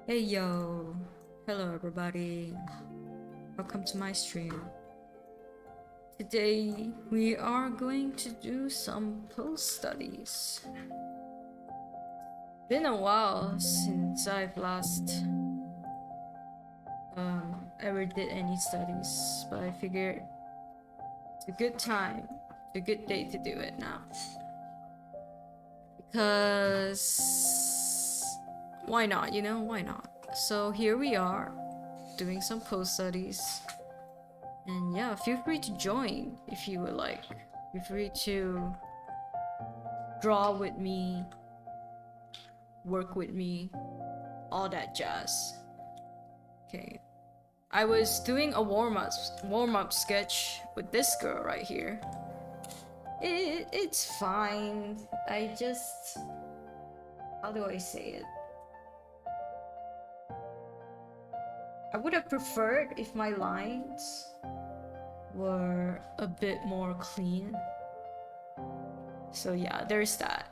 Hey yo, hello everybody, welcome to my stream. Today we are going to do some post studies. Been a while since I've last ever did any studies, but I figured it's a good time, a good day to do it now. Because why not, you know, why not? So here we are, doing some post studies. And yeah, feel free to join if you would like. Feel free to draw with me, work with me, all that jazz. Okay. I was doing a warm-up sketch with this girl right here. It's fine. I just, how do I say it? I would have preferred if my lines were a bit more clean. So yeah, there's that.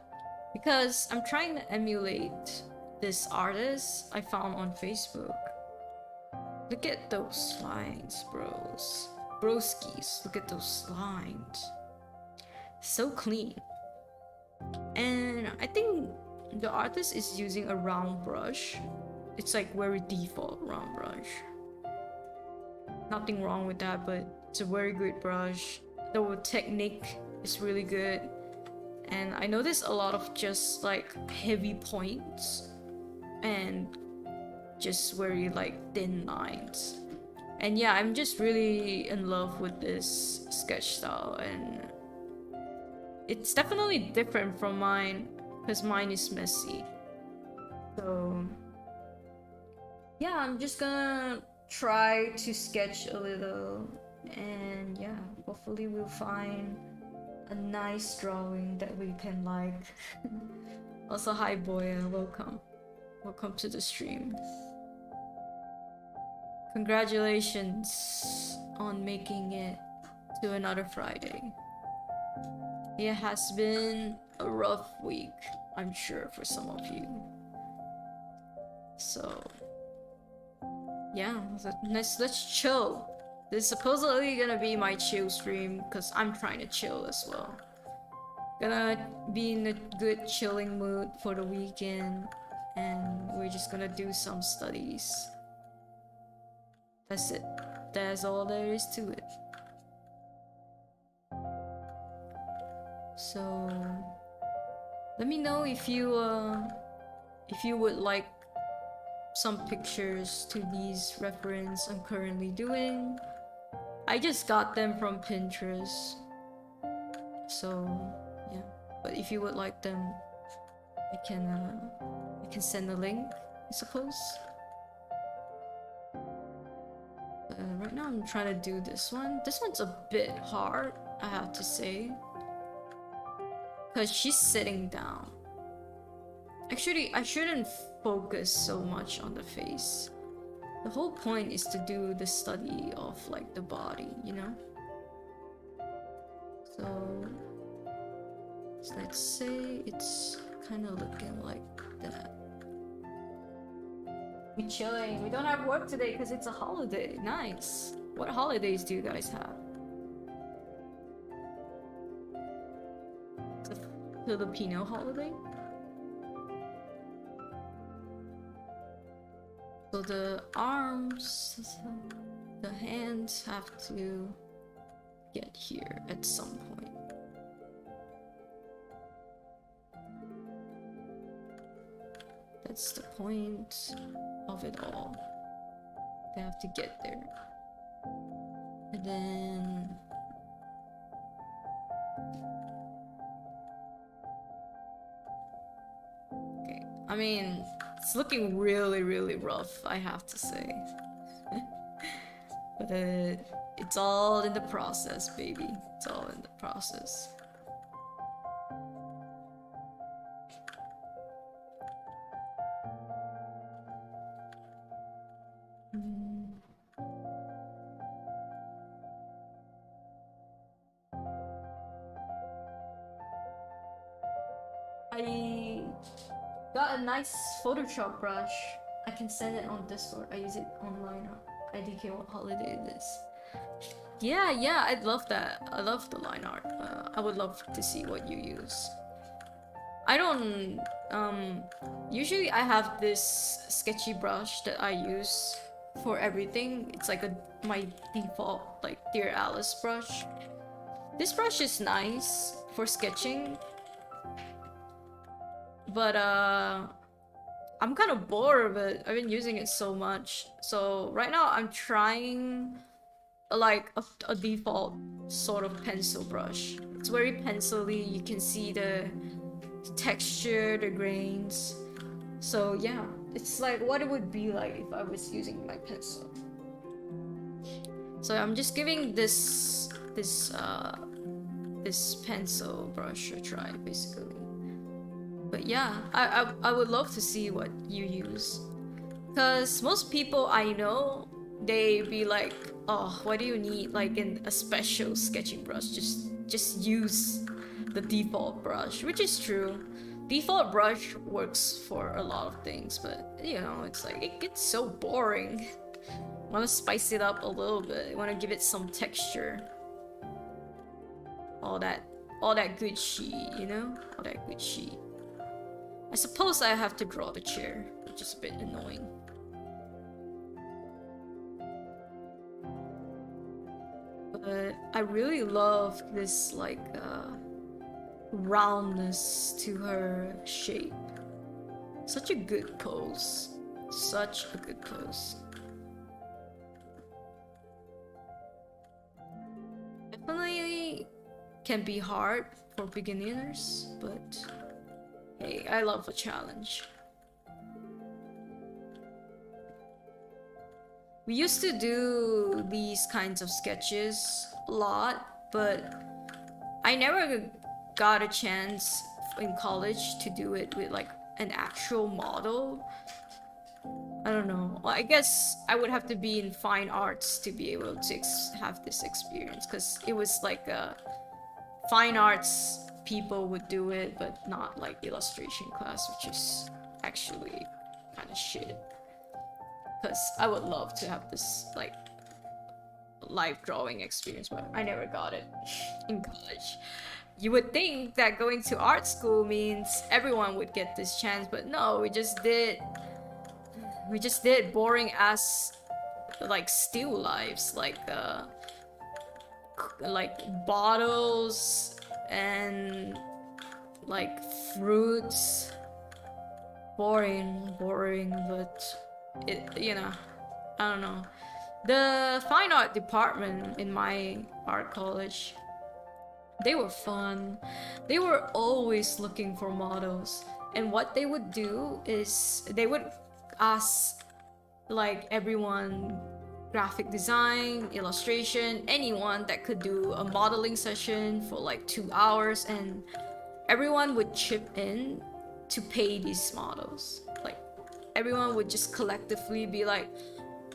Because I'm trying to emulate this artist I found on Facebook. Look at those lines, bros. Broskis, look at those lines. So clean. And I think the artist is using a round brush. It's like very default round brush. Nothing wrong with that, but it's a very good brush. The technique is really good. And I noticed a lot of just like heavy points and just very like thin lines. And yeah, I'm just really in love with this sketch style, and it's definitely different from mine because mine is messy. So yeah, I'm just gonna try to sketch a little, and yeah, hopefully we'll find a nice drawing that we can like. Also, hi Boya, welcome to the stream. Congratulations on making it to another Friday. It has been a rough week, I'm sure, for some of you. So yeah, let's chill. This is supposedly gonna be my chill stream because I'm trying to chill as well. Gonna be in a good chilling mood for the weekend, and we're just gonna do some studies. That's it. That's all there is to it. So let me know if you would like some pictures to these reference I'm currently doing. I just got them from Pinterest. So yeah, but if you would like them, I can send a link, I suppose. Right now I'm trying to do this one. This one's a bit hard, I have to say, because she's sitting down. Actually, I shouldn't focus so much on the face. The whole point is to do the study of like the body, you know? So let's say it's kind of looking like that. We chilling. We don't have work today because it's a holiday. Nice. What holidays do you guys have? It's a Filipino holiday? So the arms, the hands have to get here at some point. That's the point of it all. They have to get there. And then okay, I mean, it's looking really rough, I have to say. But it's all in the process, baby. It's all in the process. I got a nice Photoshop brush I can send it on Discord. I use it online. IDK what holiday it is. Yeah, yeah, I'd love that. I love the line art. I would love to see what you use. I don't, usually I have this sketchy brush that I use for everything. It's like my default, like, Dear Alice brush. This brush is nice for sketching, but, I'm kind of bored of it. I've been using it so much. So right now I'm trying like a default sort of pencil brush. It's very pencil-y. You can see the texture, the grains. So yeah, it's like what it would be like if I was using my pencil. So I'm just giving this pencil brush a try, basically. But yeah, I would love to see what you use, because most people I know, they be like, oh, why do you need like a special sketching brush? Just use the default brush, which is true. Default brush works for a lot of things, but you know, it's like it gets so boring. Want to spice it up a little bit. Want to give it some texture. All that good shit, you know? All that good shit. I suppose I have to draw the chair, which is a bit annoying. But I really love this, like, roundness to her shape. Such a good pose. Such a good pose. Definitely can be hard for beginners, but hey, I love a challenge. We used to do these kinds of sketches a lot, but I never got a chance in college to do it with like an actual model. I don't know. Well, I guess I would have to be in fine arts to be able to have this experience, because it was like a fine arts people would do it, but not like illustration class, which is actually kind of shit. Because I would love to have this like live drawing experience, but I never got it in college. You would think that going to art school means everyone would get this chance, but no, we just did boring ass like still lives, like bottles and like fruits. Boring, but it, you know, I don't know. The fine art department in my art college, they were fun. They were always looking for models, and what they would do is they would ask like everyone, graphic design, illustration, anyone that could do a modeling session for like 2 hours, and everyone would chip in to pay these models. Like everyone would just collectively be like,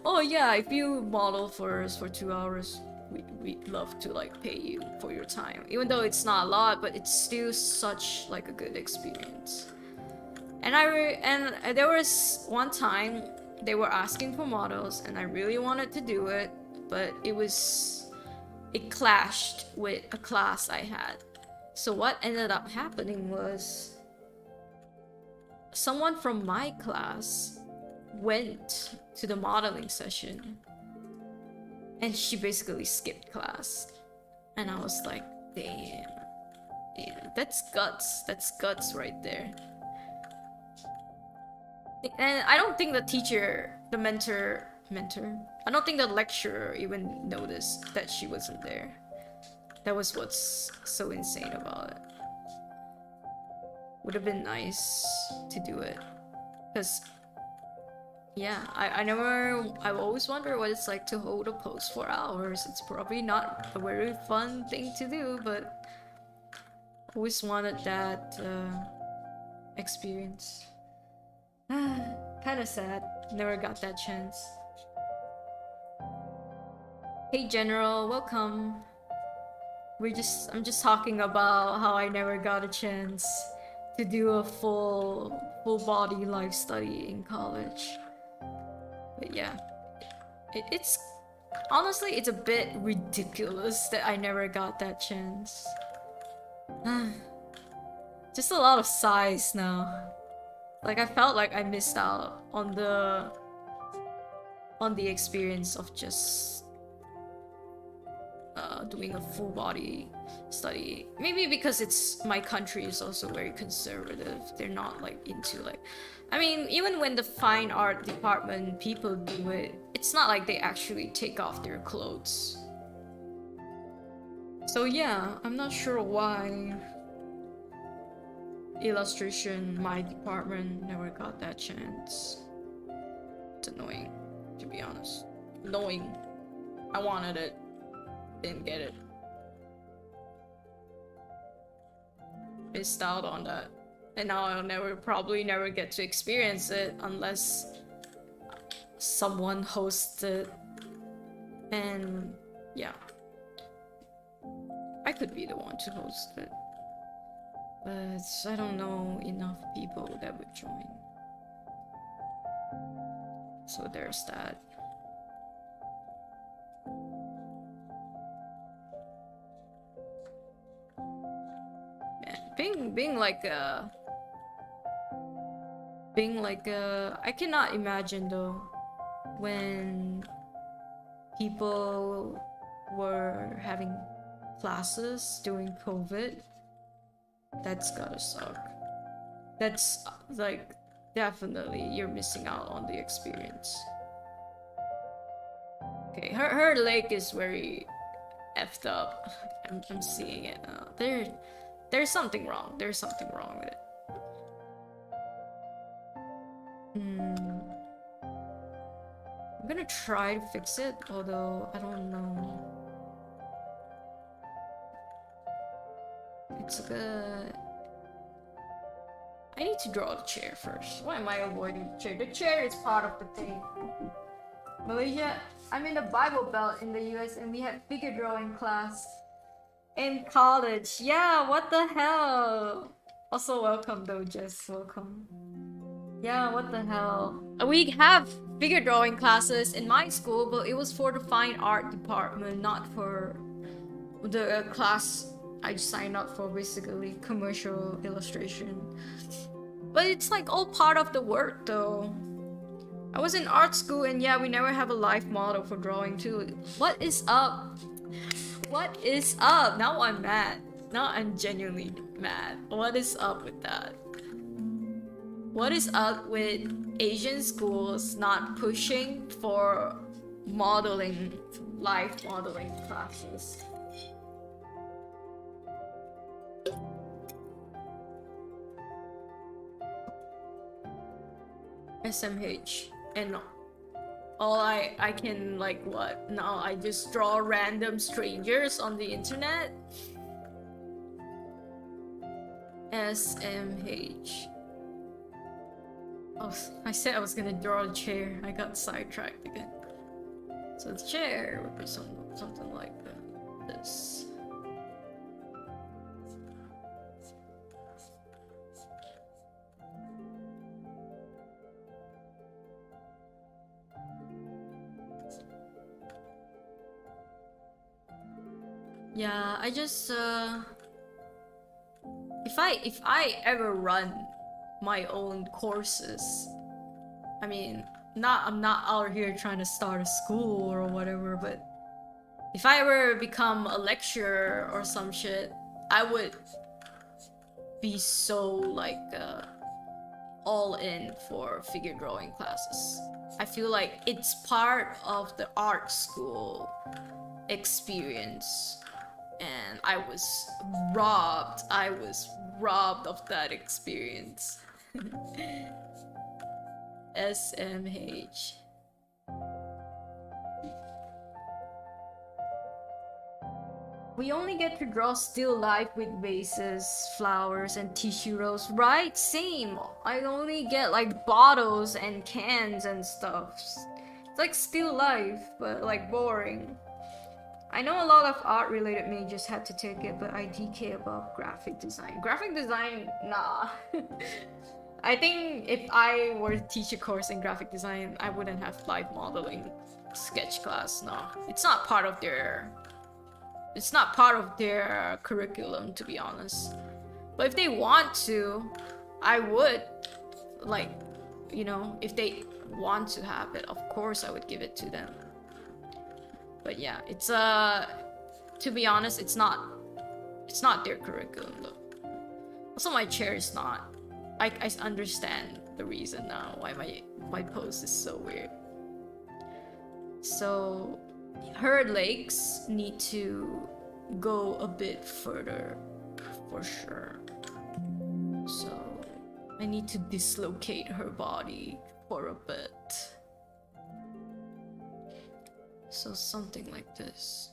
oh yeah, if you model for us for 2 hours, we'd love to like pay you for your time. Even though it's not a lot, but it's still such like a good experience. And there was one time they were asking for models, and I really wanted to do it, but it clashed with a class I had. So what ended up happening was someone from my class went to the modeling session, and she basically skipped class. And I was like, damn, that's guts right there. And I don't think the teacher, the mentor, I don't think the lecturer even noticed that she wasn't there. That was what's so insane about it. Would have been nice to do it, because yeah, I always wonder what it's like to hold a pose for hours. It's probably not a very fun thing to do, but always wanted that experience. Kinda sad, never got that chance. Hey General, welcome. I'm just talking about how I never got a chance to do a full body life study in college. But yeah, it's honestly, it's a bit ridiculous that I never got that chance. Just a lot of sighs now. Like I felt like I missed out on the experience of just doing a full body study. Maybe because it's my country is also very conservative. They're not like into like, I mean, even when the fine art department people do it, it's not like they actually take off their clothes. So yeah, I'm not sure why illustration, my department, never got that chance. It's annoying, to be honest. Annoying. I wanted it. Didn't get it. Missed out on that. And now I'll probably never get to experience it unless someone hosts it. And yeah. I could be the one to host it. But I don't know enough people that would join. So there's that. Man, being like a I cannot imagine though when people were having classes during COVID. That's gotta suck. That's like definitely you're missing out on the experience. Okay, her leg is very effed up. I'm seeing it now. There's something wrong. There's something wrong with it. I'm gonna try to fix it, although I don't know. It's good. I need to draw the chair first. Why am I avoiding the chair? The chair is part of the thing. Malaysia, I'm in the Bible Belt in the US and we had figure drawing class in college. Yeah, what the hell? Also welcome though, Jess, welcome. Yeah, what the hell? We have figure drawing classes in my school, but it was for the fine art department, not for the class I signed up for, basically commercial illustration. But it's like all part of the work though. I was in art school and yeah, we never have a life model for drawing too. What is up? What is up? Now I'm mad. Now I'm genuinely mad. What is up with that? What is up with Asian schools not pushing for modeling, life modeling classes? SMH. And all I can like what? Now I just draw random strangers on the internet? SMH. Oh, I said I was gonna draw a chair. I got sidetracked again. So the chair would be something like this. Yeah, I just if I ever run my own courses, I mean, I'm not out here trying to start a school or whatever, but if I ever become a lecturer or some shit, I would be so like all in for figure drawing classes. I feel like it's part of the art school experience. And I was robbed of that experience. SMH. We only get to draw still life with vases, flowers, and tissue rolls, right? Same. I only get like bottles and cans and stuff. It's like still life, but like boring. I know a lot of art related majors had to take it, but I DK above graphic design. Graphic design, nah. I think if I were to teach a course in graphic design, I wouldn't have live modeling sketch class. No, it's not part of their. It's not part of their curriculum, to be honest. But if they want to, I would, like, you know, if they want to have it, of course I would give it to them. But yeah, it's to be honest, it's not their curriculum though. Also, my chair is not. I understand the reason now why my pose is so weird. So her legs need to go a bit further for sure. So I need to dislocate her body for a bit. So something like this.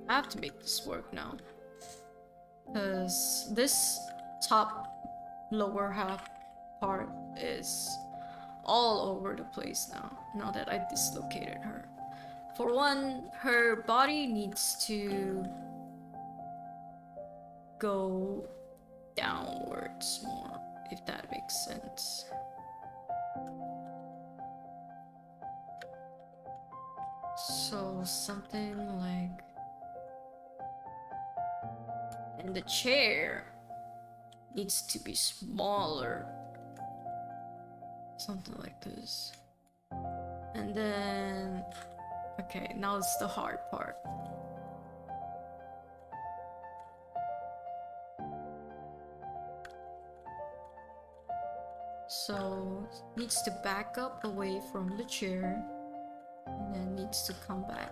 I have to make this work now. Because this top lower half part is all over the place now that I dislocated her. For one, her body needs to go downwards more, if that makes sense. So something like... And the chair needs to be smaller. Something like this. And then... Okay, now it's the hard part. So, needs to back up away from the chair. And then needs to come back.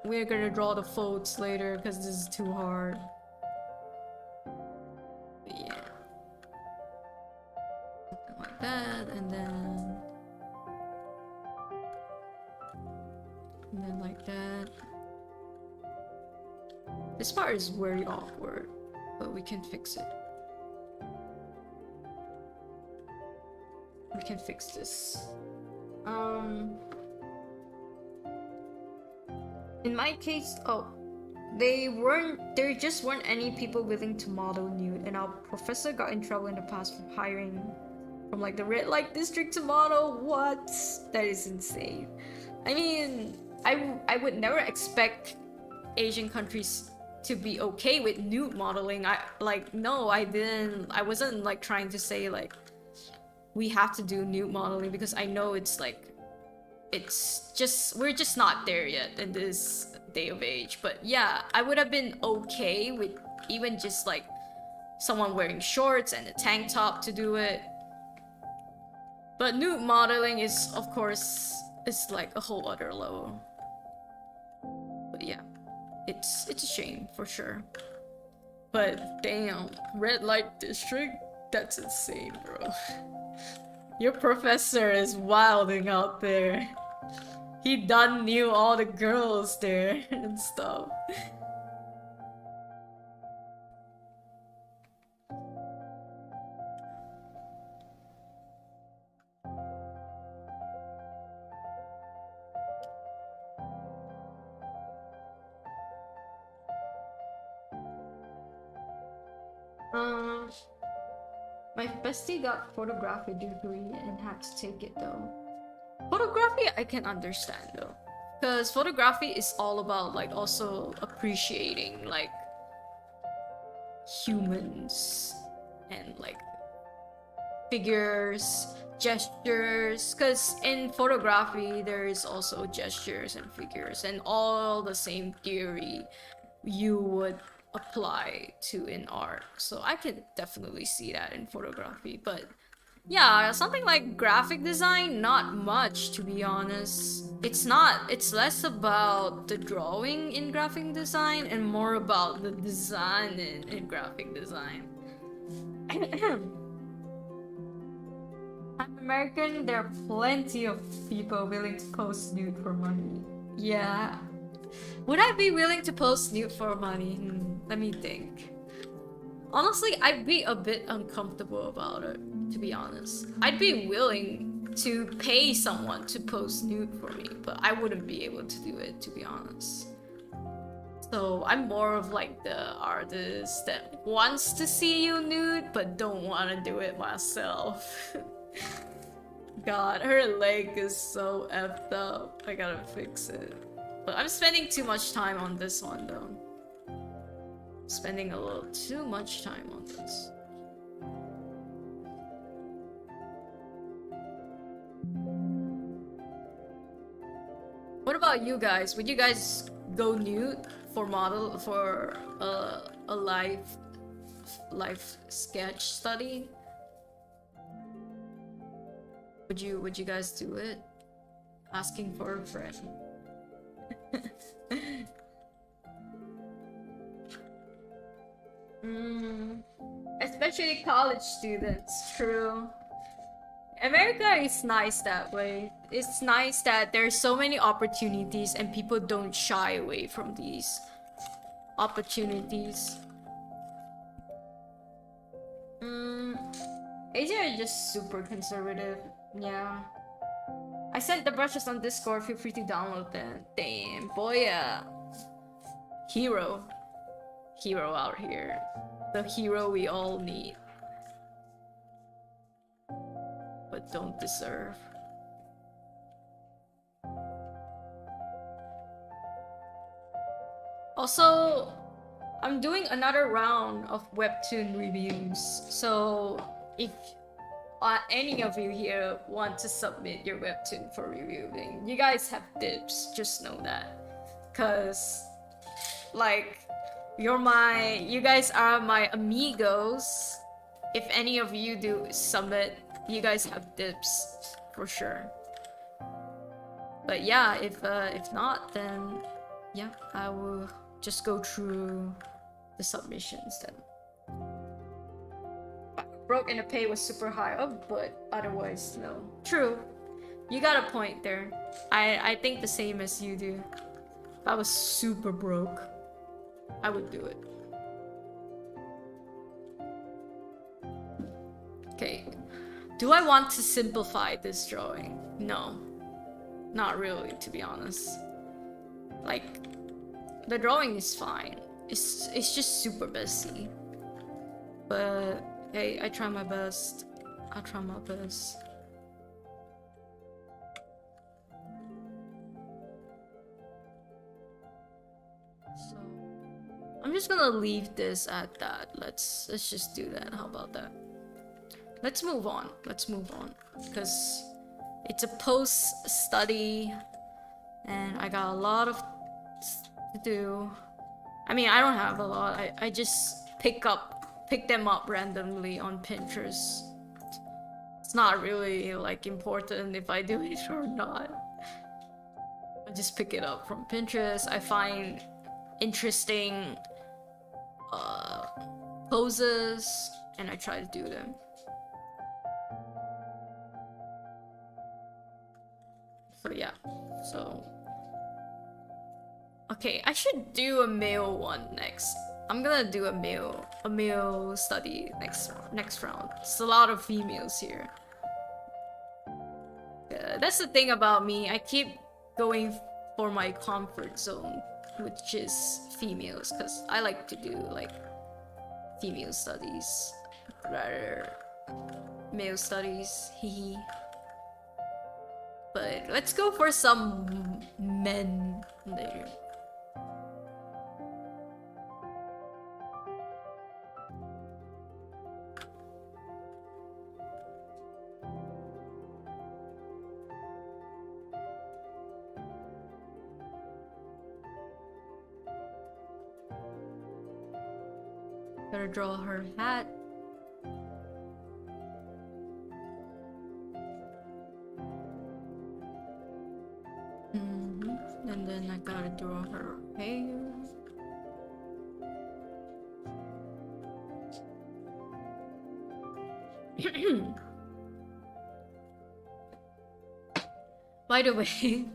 We're gonna draw the folds later because this is too hard. But yeah. Something like that, and then like that. This part is very awkward, but we can fix it. We can fix this. In my case, there just weren't any people willing to model nude, and our professor got in trouble in the past for hiring from like the red light district to model. What? That is insane. I mean, I would never expect Asian countries to be okay with nude modeling. I wasn't like trying to say like we have to do nude modeling, because I know it's like we're just not there yet in this day of age. But yeah, I would have been okay with even just like someone wearing shorts and a tank top to do it. But nude modeling is, of course, it's like a whole other level. But yeah, it's a shame for sure. But damn, red light district, that's insane, bro. Your professor is wilding out there. He done knew all the girls there and stuff. My bestie got photography degree and had to take it though. Photography I can understand though, because photography is all about like also appreciating like humans and like figures, gestures, because in photography there is also gestures and figures and all the same theory you would apply to in art. So I can definitely see that in photography. But yeah, something like graphic design, not much, to be honest. It's less about the drawing in graphic design and more about the design in graphic design. I'm American, there are plenty of people willing to post nude for money. Yeah. Would I be willing to post nude for money? Let me think. Honestly, I'd be a bit uncomfortable about it, to be honest. I'd be willing to pay someone to post nude for me, but I wouldn't be able to do it, to be honest. So I'm more of like the artist that wants to see you nude but don't want to do it myself. God, her leg is so effed up. I gotta fix it. But I'm spending too much time on this one though. Spending a little too much time on this. What about you guys? Would you guys go nude for model for a live sketch study? Would you guys do it? Asking for a friend. Especially college students, true. America is nice that way. It's nice that there's so many opportunities and people don't shy away from these opportunities. Asia are just super conservative. Yeah. I sent the brushes on Discord. Feel free to download them. Damn, boy, yeah. Hero out here. The hero we all need. But don't deserve. Also, I'm doing another round of webtoon reviews. So if any of you here want to submit your webtoon for reviewing, you guys have dibs, just know that. Cause like you guys are my amigos. If any of you do submit, you guys have dibs for sure. But yeah, if not, then yeah, I will just go through the submissions then. Broke and the pay was super high, but otherwise no. True, you got a point there. I think the same as you do. If I was super broke, I would do it. Okay, do I want to simplify this drawing? No, not really, to be honest. Like, the drawing is fine. It's just super messy. But hey, I try my best. I'll try my best. So I'm just gonna leave this at that. Let's just do that. How about that? Let's move on. Let's move on. Because it's a post-study and I got a lot of to do. I mean, I don't have a lot. I just pick them up randomly on Pinterest. It's not really like important if I do it or not. I just pick it up from Pinterest. I find interesting poses and I try to do them. So yeah, so okay, I should do a male one next. I'm gonna do a male study next round. It's a lot of females here. That's the thing about me. I keep going for my comfort zone, which is females, because I like to do like female studies rather male studies. Hehe. But let's go for some men later. Gotta draw her hat. And then I gotta draw her hair. By the way,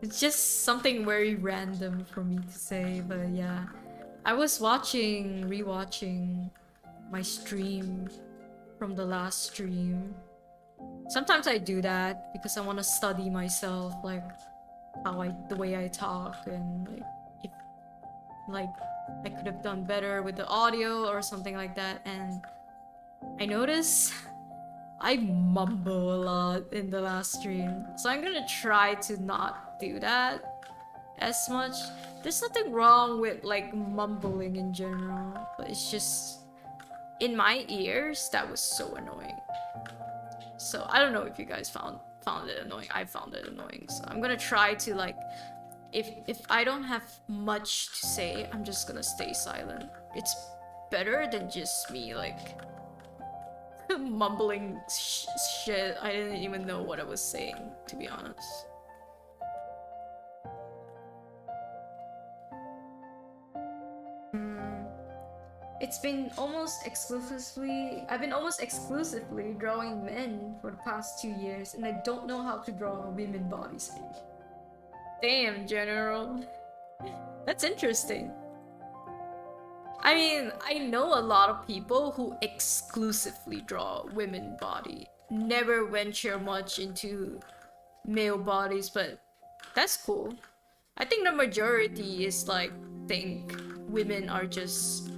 it's just something very random for me to say, but yeah. I was rewatching my stream from the last stream. Sometimes I do that because I want to study myself, like the way I talk, and like like I could have done better with the audio or something like that. And I notice I mumble a lot in the last stream, so I'm gonna try to not do that as much. There's nothing wrong with like mumbling in general, but it's just in my ears that was so annoying. So I don't know if you guys found it annoying. I found it annoying, so I'm gonna try to like, if I don't have much to say, I'm just gonna stay silent. It's better than just me like mumbling shit. I didn't even know what I was saying, to be honest. It's been almost exclusively, I've been almost exclusively drawing men for the past 2 years, and I don't know how to draw women bodies. Damn, General. That's interesting. I mean, I know a lot of people who exclusively draw women body, never venture much into male bodies, but that's cool. I think the majority is like, think women are just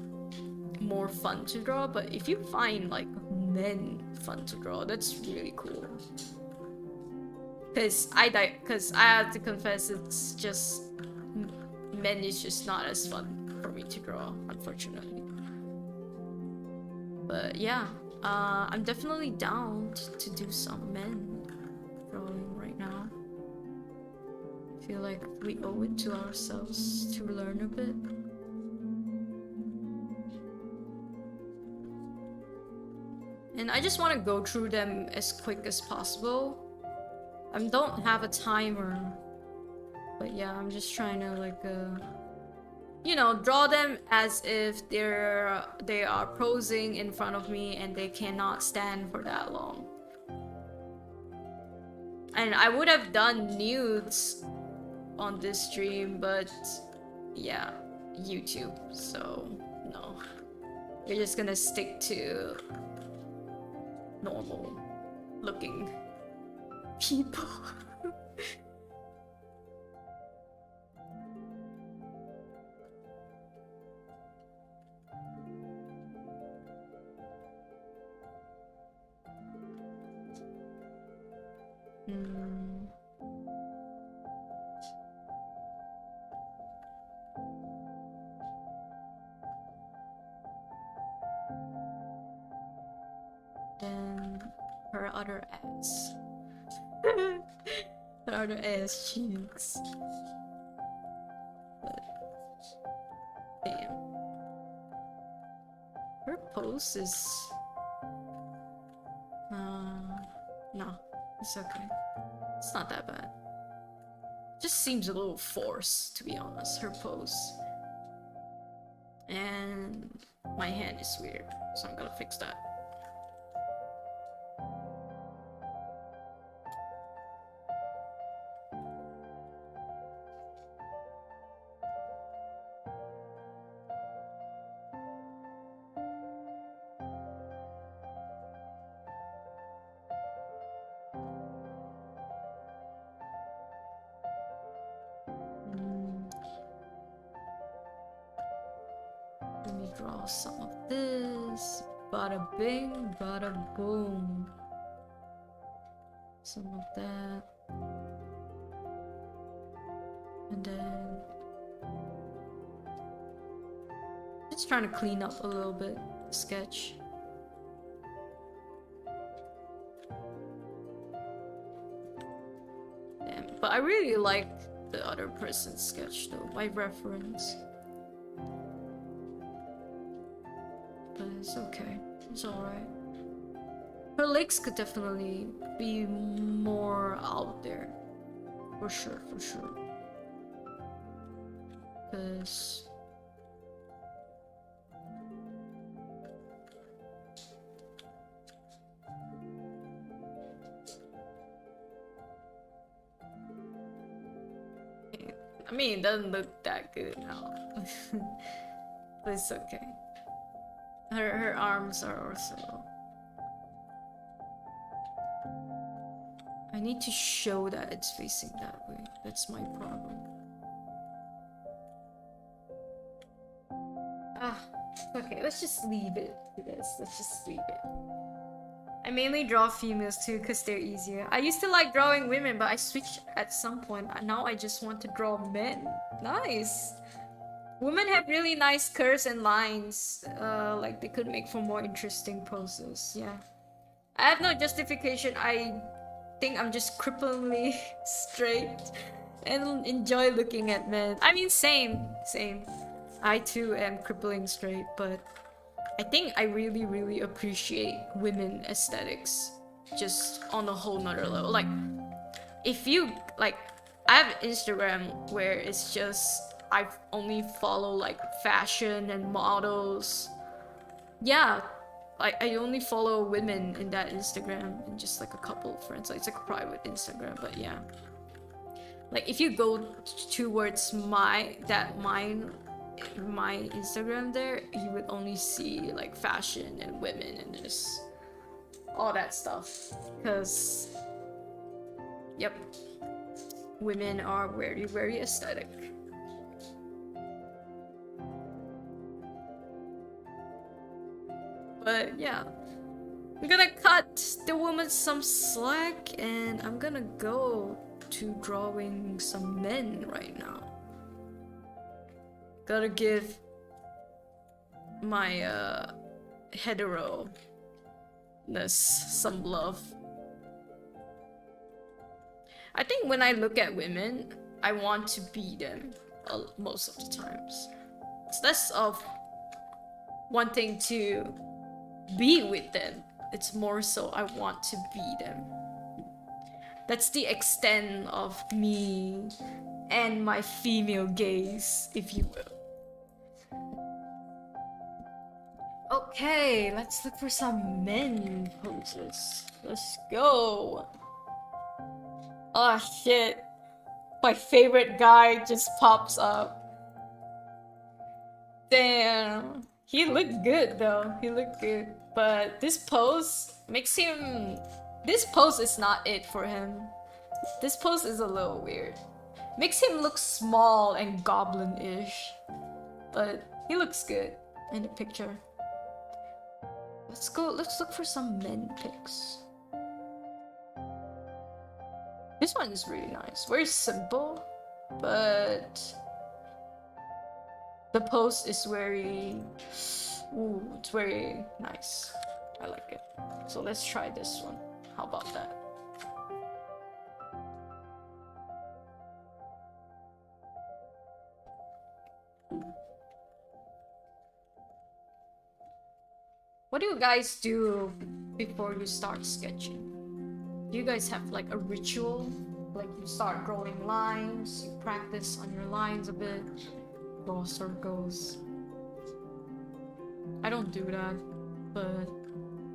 more fun to draw, but if you find like men fun to draw, that's really cool. Cause I have to confess, it's just men is just not as fun for me to draw, unfortunately. But yeah, I'm definitely down to do some men drawing right now. I feel like we owe it to ourselves to learn a bit. And I just want to go through them as quick as possible. I don't have a timer, but yeah, I'm just trying to like, you know, draw them as if they are posing in front of me and they cannot stand for that long. And I would have done nudes on this stream, but yeah, YouTube, so no. We're just gonna stick to normal looking people. Then her other ass. Her other ass cheeks. But damn. Her pose is no, it's okay. It's not that bad. Just seems a little forced, to be honest, her pose. And my hand is weird, so I'm gonna fix that. Let me draw some of this. Bada bing, bada boom. Some of that. And then just trying to clean up a little bit. Sketch. Damn. But I really like the other person's sketch though, by reference. But it's okay. It's alright. Her legs could definitely be more out there. For sure, for sure. Because I mean, it doesn't look that good now. But it's okay. Her arms are also... I need to show that it's facing that way. That's my problem. let's just leave it to this. Let's just leave it. I mainly draw females too because they're easier. I used to like drawing women, but I switched at some point. Now I just want to draw men. Nice. Women have really nice curves and lines. Like they could make for more interesting poses. Yeah. I have no justification. I think I'm just cripplingly straight and enjoy looking at men. I mean, same. I too am crippling straight, but I think I really appreciate women aesthetics just on a whole nother level. Like, if you, like, I have Instagram where it's just, I only follow like fashion and models. Yeah, I only follow women in that Instagram and just like a couple of friends. Like, it's like a private Instagram, but yeah. Like, if you go towards my Instagram there, you would only see like fashion and women and just all that stuff. Because, yep, women are very aesthetic. But yeah, we're gonna cut the woman some slack and I'm gonna go to drawing some men right now. Gotta give my hetero-ness some love. I think when I look at women, I want to be them most of the times. It's less of wanting to be with them. It's more so I want to be them. That's the extent of me and my female gaze, if you will. Okay, let's look for some men poses. Let's go. Oh shit. My favorite guy just pops up. Damn. He looked good though. He looked good. But this pose makes him... This pose is not it for him. This pose is a little weird. Makes him look small and goblin-ish. But he looks good in the picture. Let's look for some men pics. This one is really nice. Very simple, but the pose is very... Ooh, it's very nice. I like it. So let's try this one. How about that? What do you guys do before you start sketching? Do you guys have like a ritual? Like you start drawing lines, you practice on your lines a bit, draw circles. I don't do that, but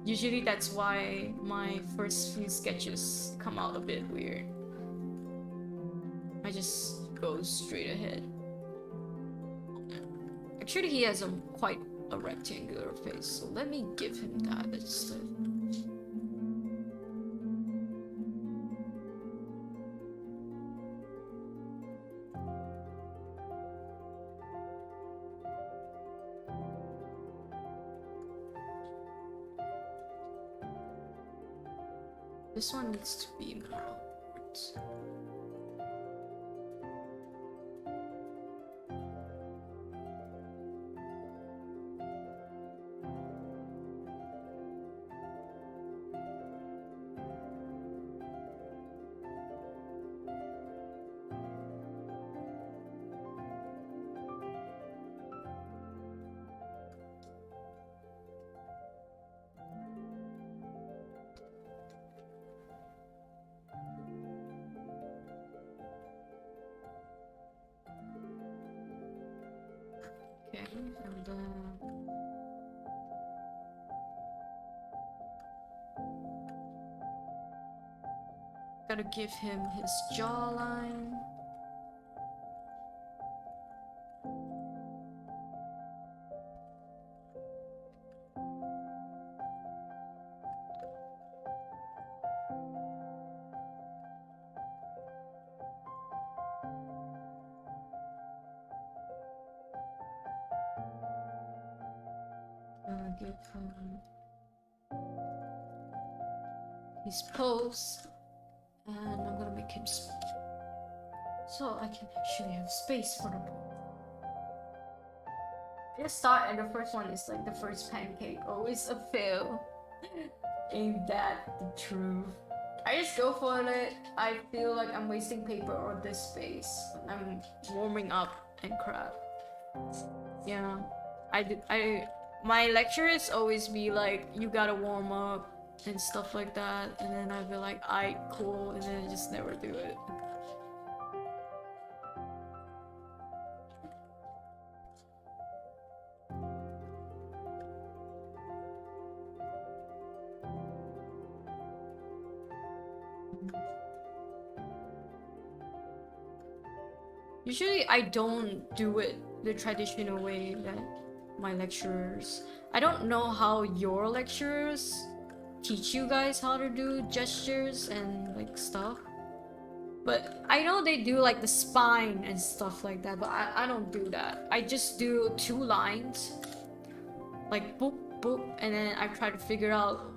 usually that's why my first few sketches come out a bit weird. I just go straight ahead. Actually, he has quite a rectangular face, so let me give him that instead. This one needs to be more upwards. Okay, and gotta give him his jawline. give him his pose, and I'm gonna make him so I can actually have space for the ball. Just start, and the first one is like the first pancake, always a fail. Ain't that the truth? I just go for it. I feel like I'm wasting paper or this space when I'm warming up and crap. Yeah, my lecturers always be like, you gotta warm up and stuff like that, and then I'd be like, I cool, and then I just never do it. Usually I don't do it the traditional way that my lecturers. I don't know how your lecturers teach you guys how to do gestures and like stuff. But I know they do like the spine and stuff like that, but I don't do that. I just do 2 lines. Like boop boop, and then I try to figure out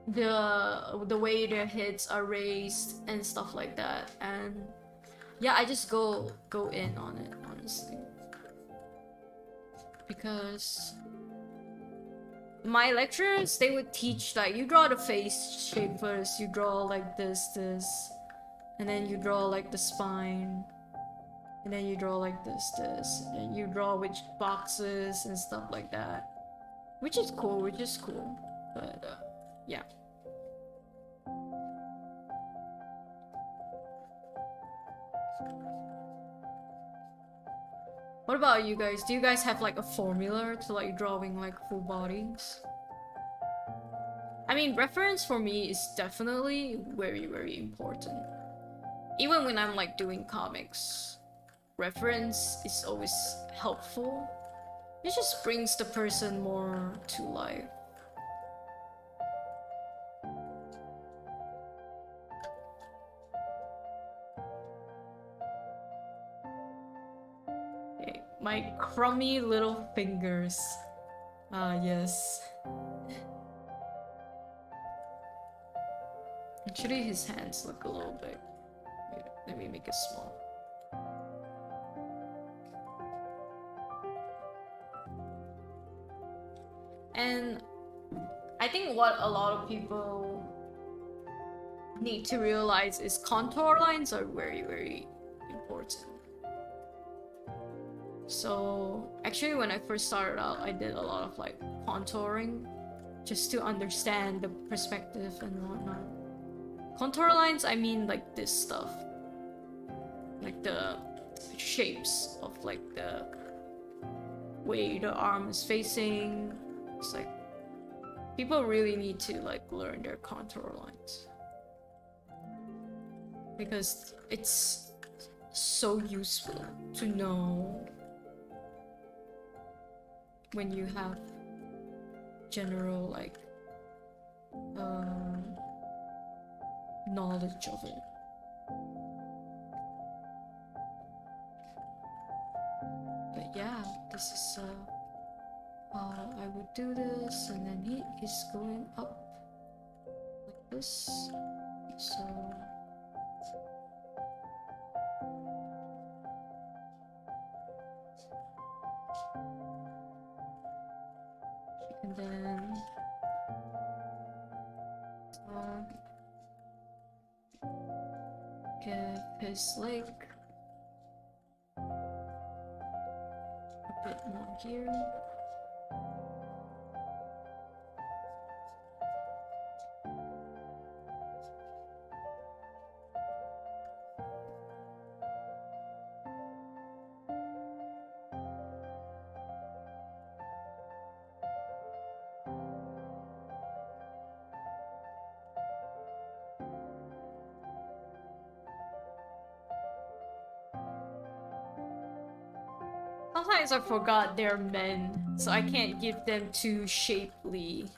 the way their heads are raised and stuff like that. And yeah, I just go in on it, honestly. Because my lecturers, they would teach like, you draw the face shape first, you draw like this, and then you draw like the spine, and then you draw like this, and you draw which boxes and stuff like that. Which is cool, but yeah. What about you guys? Do you guys have like a formula to like drawing like full bodies? I mean, reference for me is definitely very, very important. Even when I'm like doing comics, reference is always helpful. It just brings the person more to life. Okay, my crummy little fingers. Ah, yes. Actually, his hands look a little big. Wait, let me make it small. And I think what a lot of people need to realize is contour lines are very, very important. So actually when I first started out, I did a lot of like contouring just to understand the perspective and whatnot. Contour lines, I mean like this stuff. Like the shapes of like the way the arm is facing. It's like people really need to like learn their contour lines because it's so useful to know when you have general like knowledge of it. But yeah, this is I would do this, and then he is going up like this, so and then give his leg a bit more here. Sometimes I forgot they're men, so I can't give them too shapely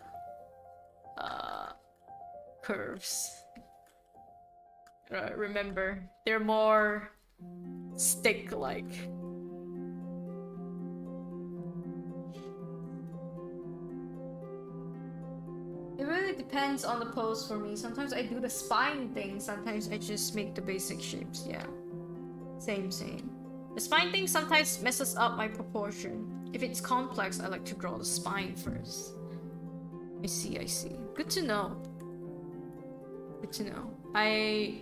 curves. Remember, they're more stick-like. depends on the pose for me. Sometimes I do the spine thing, sometimes I just make the basic shapes, yeah. Same. The spine thing sometimes messes up my proportion. If it's complex, I like to draw the spine first. I see. Good to know. I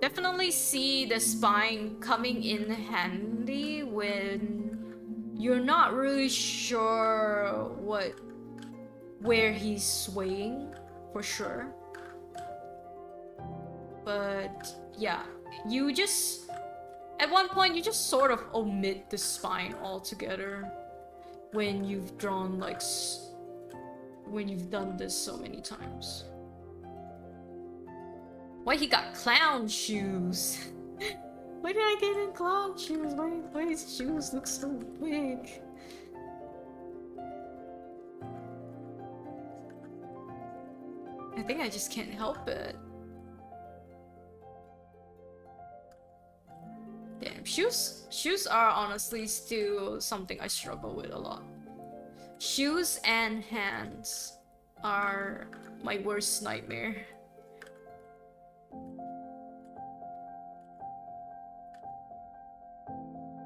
definitely see the spine coming in handy when you're not really sure where he's swaying, for sure. But yeah, at one point you just sort of omit the spine altogether when you've drawn when you've done this so many times. Why he got clown shoes? Why did I get in clown shoes? Why his shoes look so big? I think I just can't help it. Damn, shoes are honestly still something I struggle with a lot. Shoes and hands are my worst nightmare.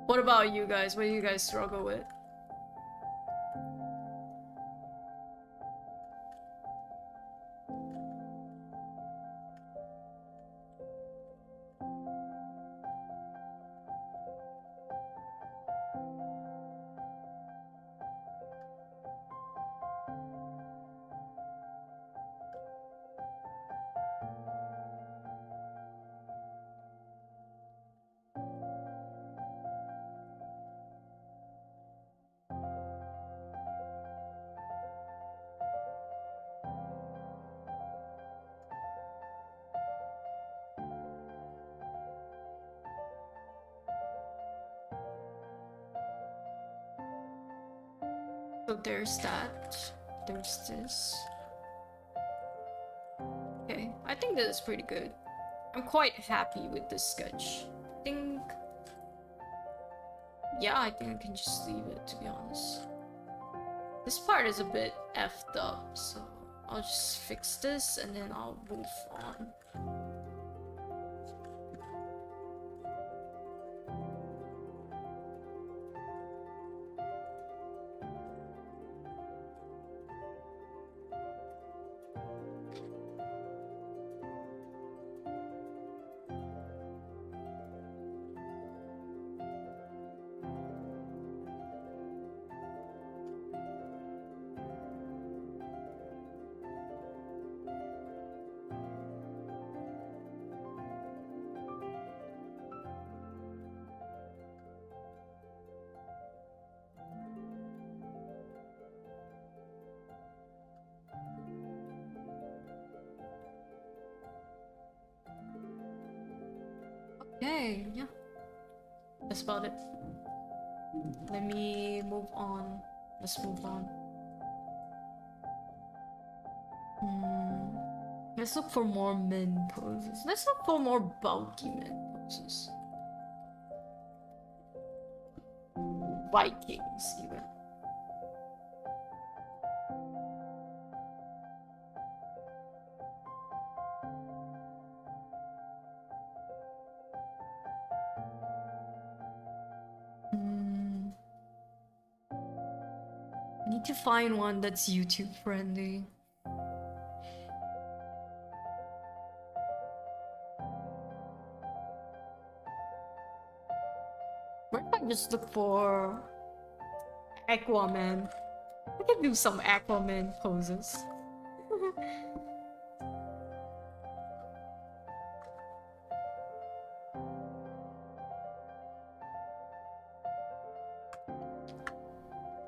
What about you guys? What do you guys struggle with? So there's that. There's this. Okay, I think this is pretty good. I'm quite happy with this sketch. Yeah, I think I can just leave it, to be honest. This part is a bit effed up, so I'll just fix this and then I'll move on. Okay, yeah. That's about it. Let me move on. Let's move on. Let's look for more men poses. Let's look for more bulky men poses. Vikings, even. Need to find one that's YouTube friendly. Where if I just look for Aquaman? I can do some Aquaman poses.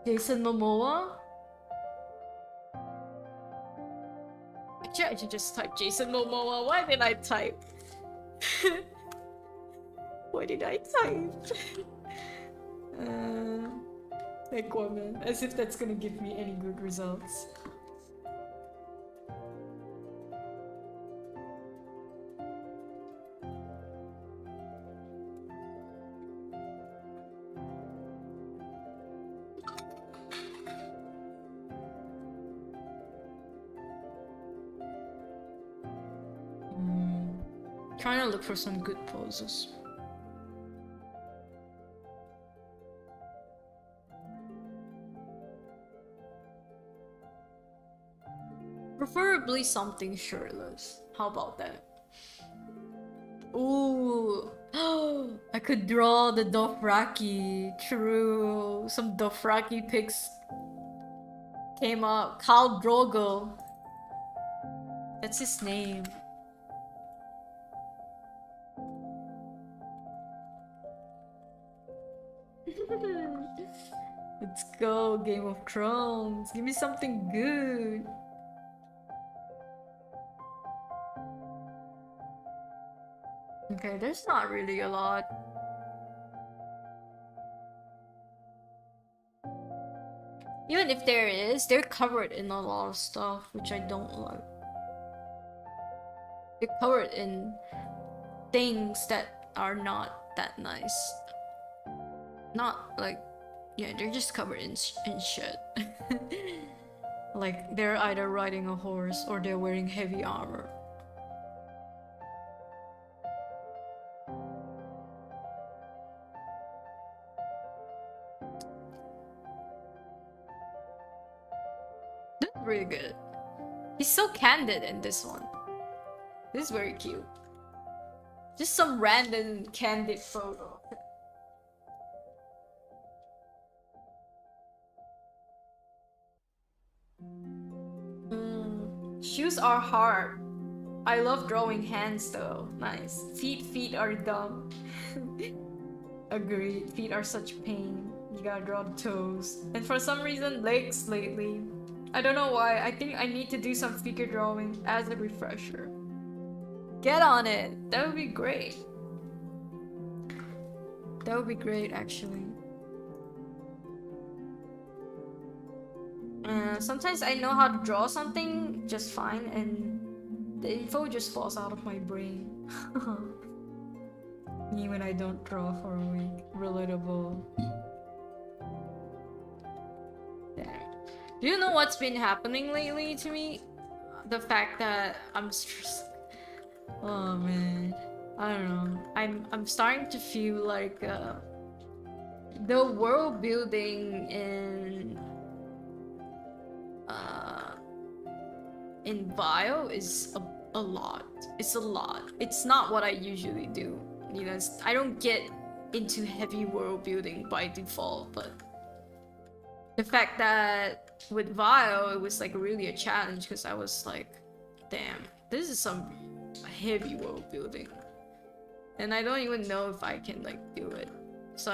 Jason Momoa? Actually, I should just type Jason Momoa. Why did I type? Why did I type? Aquaman. As if that's gonna give me any good results. Trying to look for some good poses. Preferably something shirtless. How about that? Ooh. I could draw the Dothraki. True. Some Dothraki pics came up. Khal Drogo. That's his name. Let's go, Game of Thrones. Give me something good. Okay, there's not really a lot. Even if there is, they're covered in a lot of stuff, which I don't like. They're covered in things that are not that nice. Not like, yeah, they're just covered in shit. Like, they're either riding a horse or they're wearing heavy armor. That's really good. He's so candid in this one. This is very cute. Just some random candid photo. Shoes are hard. I love drawing hands though. Nice. Feet are dumb. Agreed. Feet are such pain. You gotta draw the toes. And for some reason, legs lately. I don't know why. I think I need to do some figure drawing as a refresher. Get on it. That would be great. That would be great, actually. Sometimes I know how to draw something just fine, and the info just falls out of my brain. Me when I don't draw for a week. Relatable. Damn. Do you know what's been happening lately to me? The fact that I'm stressed. Oh man, I don't know. I'm starting to feel like the world building in bio is a lot. It's a lot. It's not what I usually do. You know, I don't get into heavy world building by default, but the fact that with Vile it was like really a challenge because I was like, damn, this is some heavy world building, and I don't even know if I can like do it. So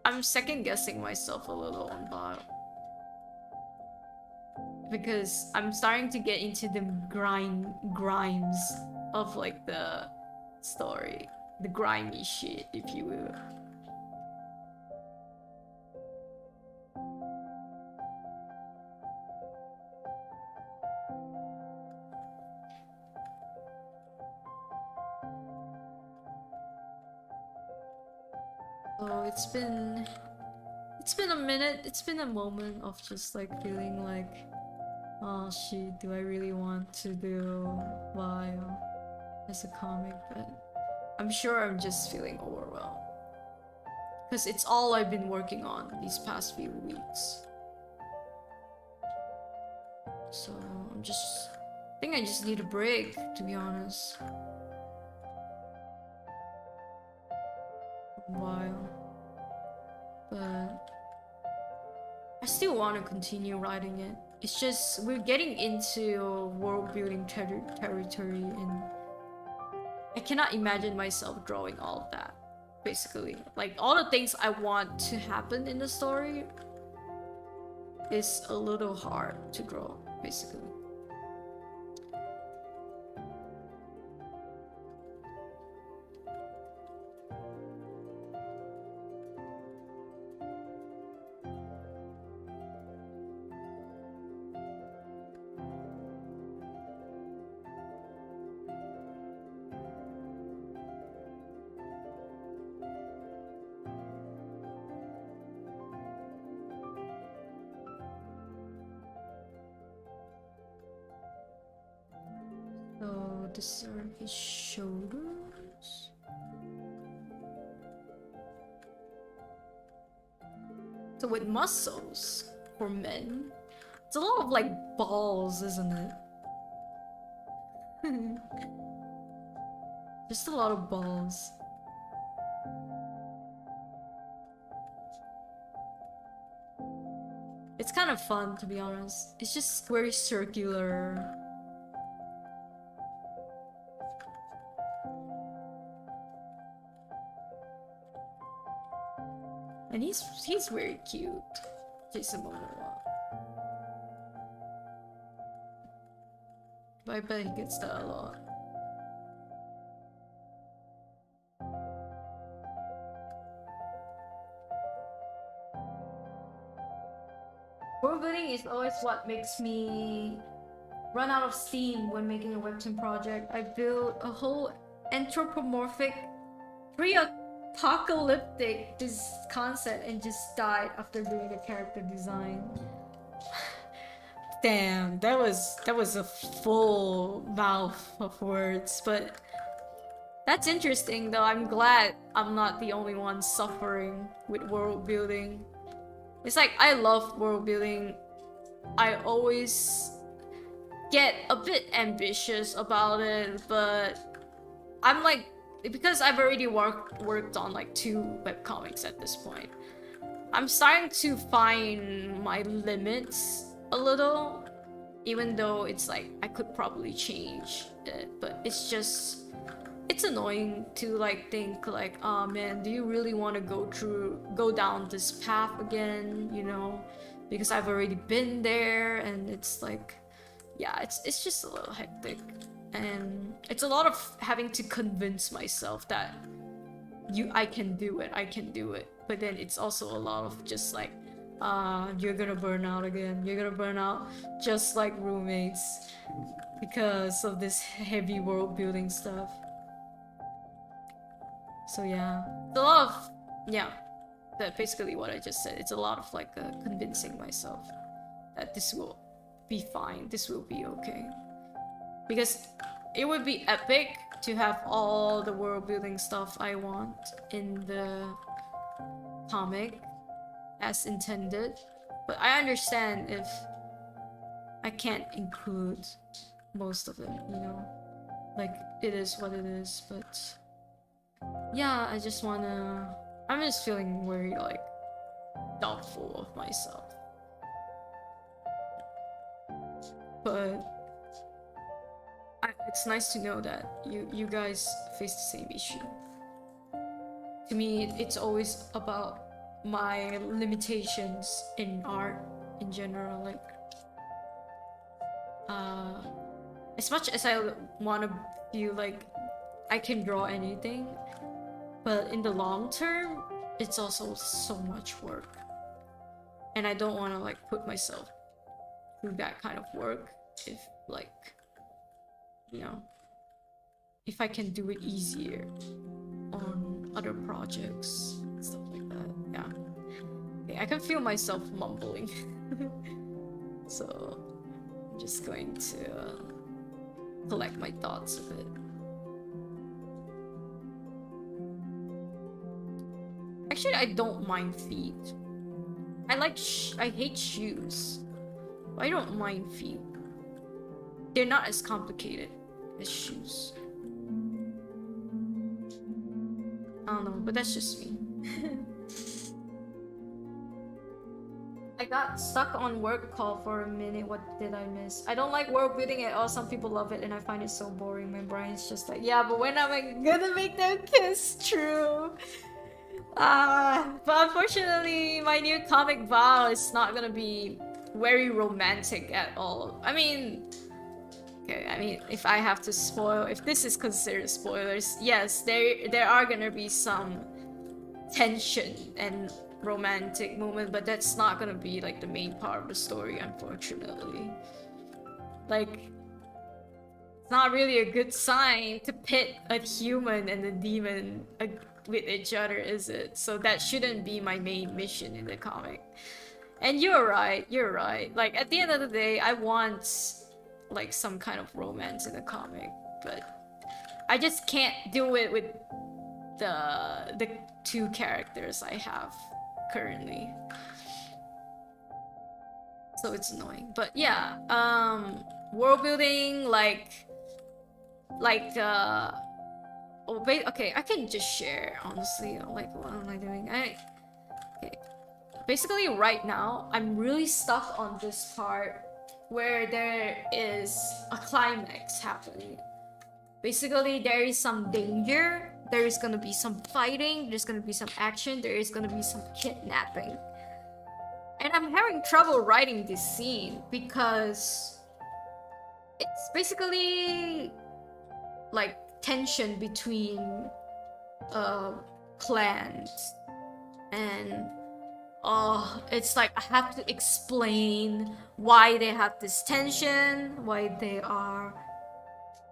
I'm second guessing myself a little on Vile. Because I'm starting to get into the grimes of like the story. The grimy shit, if you will. So it's been a minute, it's been a moment of just like feeling like, oh shit, do I really want to do Vile as a comic? But I'm sure I'm just feeling overwhelmed. Because it's all I've been working on these past few weeks. So I think I just need a break, to be honest. A while. But I still want to continue writing it. It's just we're getting into world building territory, and I cannot imagine myself drawing all of that. Basically, like all the things I want to happen in the story is a little hard to draw, basically. discern his shoulders. So with muscles for men, it's a lot of like balls, isn't it? Just a lot of balls. It's kind of fun, to be honest. It's just very circular. And he's very cute. Jason Momoa. But I bet he gets that a lot. World building is always what makes me run out of steam when making a webtoon project. I built a whole anthropomorphic, pre-apocalyptic this concept and just died after doing the character design. Damn, that was a full mouth of words, but that's interesting though. I'm glad I'm not the only one suffering with world building. It's like, I love world building. I always get a bit ambitious about it, but I'm like, because I've already worked on like 2 webcomics at this point, I'm starting to find my limits a little, even though it's like, I could probably change it, but it's just, it's annoying to like think like, oh man, do you really want to go down this path again, you know? Because I've already been there, and it's like, yeah, it's just a little hectic. And it's a lot of having to convince myself that I can do it. But then it's also a lot of just like, you're gonna burn out again. You're gonna burn out just like roommates because of this heavy world building stuff. So yeah, it's a lot of, yeah, that's basically what I just said. It's a lot of like convincing myself that this will be fine, this will be okay. Because it would be epic to have all the world building stuff I want in the comic as intended, but I understand if I can't include most of it, you know? Like, it is what it is, but yeah, I just wanna... I'm just feeling very, like, doubtful of myself. But it's nice to know that you guys face the same issue. To me, it's always about my limitations in art in general. Like, as much as I want to feel like I can draw anything, but in the long term, it's also so much work. And I don't want to like put myself through that kind of work if like, you know, if I can do it easier on other projects and stuff like that. Yeah. Okay, I can feel myself mumbling. So I'm just going to collect my thoughts a bit. Actually, I don't mind feet. I hate shoes. I don't mind feet. They're not as complicated as shoes. I don't know, but that's just me. I got stuck on work call for a minute. What did I miss? I don't like world building at all. Some people love it and I find it so boring. My brain's just like, yeah, but when am I gonna make them kiss true? But unfortunately, my new comic Vow is not gonna be very romantic at all. I mean, okay, I mean, if I have to spoil, if this is considered spoilers, yes, there are gonna be some tension and romantic moment, but that's not gonna be like the main part of the story, unfortunately. Like, it's not really a good sign to pit a human and a demon with each other, is it? So that shouldn't be my main mission in the comic. And you're right. Like, at the end of the day, I want like some kind of romance in the comic. but I just can't do it with the two characters I have currently. So it's annoying. But yeah, world building, oh wait, okay, I can just share honestly. Like, what am I doing? Okay. Basically right now I'm really stuck on this part where there is a climax happening. Basically there is some danger, there is gonna be some fighting, there's gonna be some action, there is gonna be some kidnapping. And I'm having trouble writing this scene because it's basically like tension between clans, and it's like I have to explain why they have this tension, why they are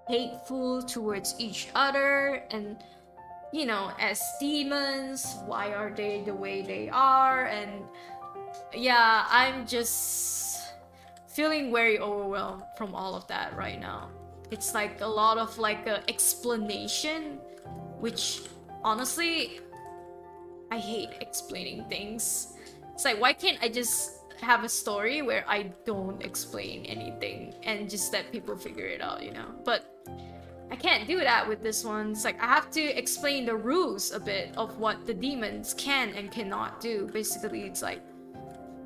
hateful towards each other, and you know, as demons, why are they the way they are. And yeah, I'm just feeling very overwhelmed from all of that right now. It's like a lot of like a explanation, which honestly I hate explaining things. It's like, why can't I just have a story where I don't explain anything and just let people figure it out, you know? But I can't do that with this one. It's like I have to explain the rules a bit of what the demons can and cannot do. Basically, it's like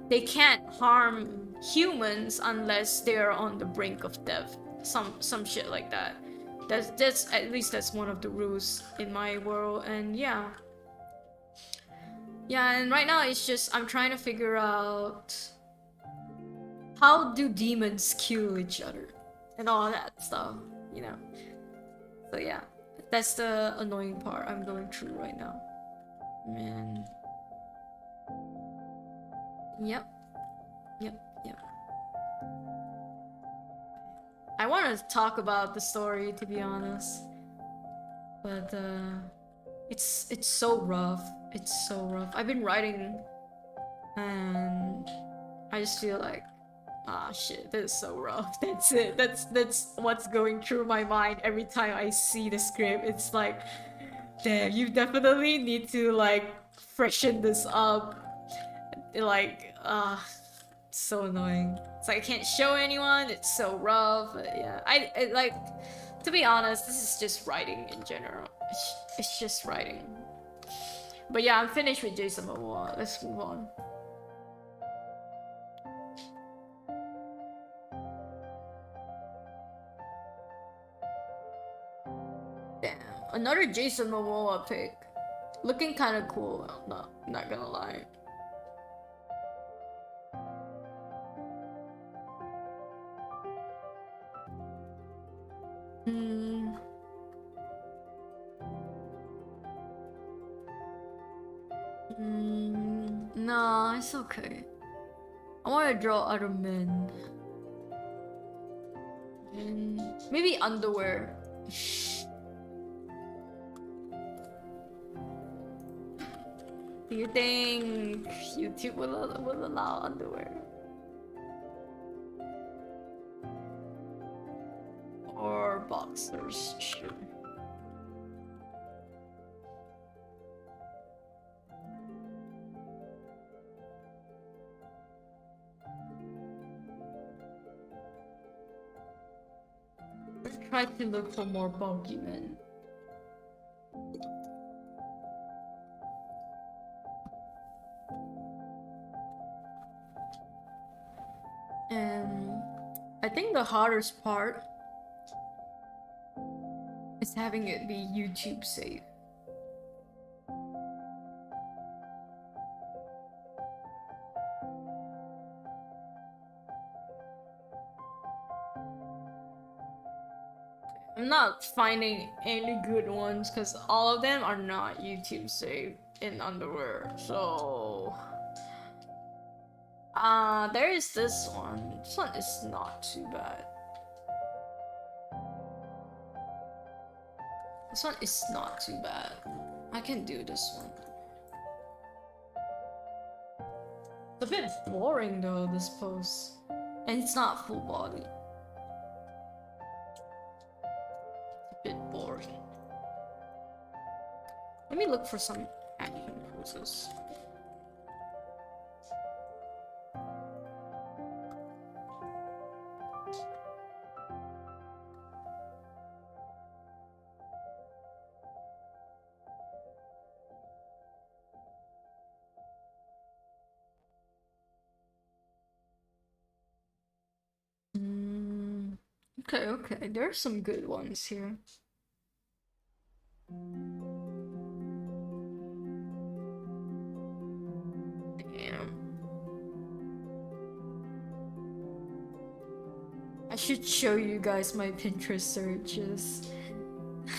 they can't harm humans unless they're on the brink of death. Some shit like that. That's at least that's one of the rules in my world. And yeah, and right now it's just I'm trying to figure out how do demons kill each other and all that stuff, you know. So yeah, that's the annoying part I'm going through right now. Man. Yep. I want to talk about the story, to be honest, but it's so rough. It's so rough. I've been writing, and I just feel like, ah, shit, this is so rough. That's it. That's what's going through my mind every time I see the script. It's like, damn, you definitely need to like freshen this up. Like, so annoying. It's like I can't show anyone. It's so rough. But yeah, I like, to be honest, this is just writing in general. It's just writing. But yeah, I'm finished with Jason Momoa. Let's move on. Damn, another Jason Momoa pick. Looking kind of cool. Not gonna lie. Nah, it's okay. I want to draw other men. And maybe underwear. Do you think YouTube will allow underwear? Or boxers? Sure. Try to look for more bulky men. And I think the hardest part is having it be YouTube safe. I'm not finding any good ones because all of them are not YouTube safe in underwear. So there is this one. This one is not too bad. This one is not too bad. I can do this one. It's a bit boring though, this pose. And it's not full body. Let me look for some action poses. Okay, okay. There are some good ones here. Damn. I should show you guys my Pinterest searches.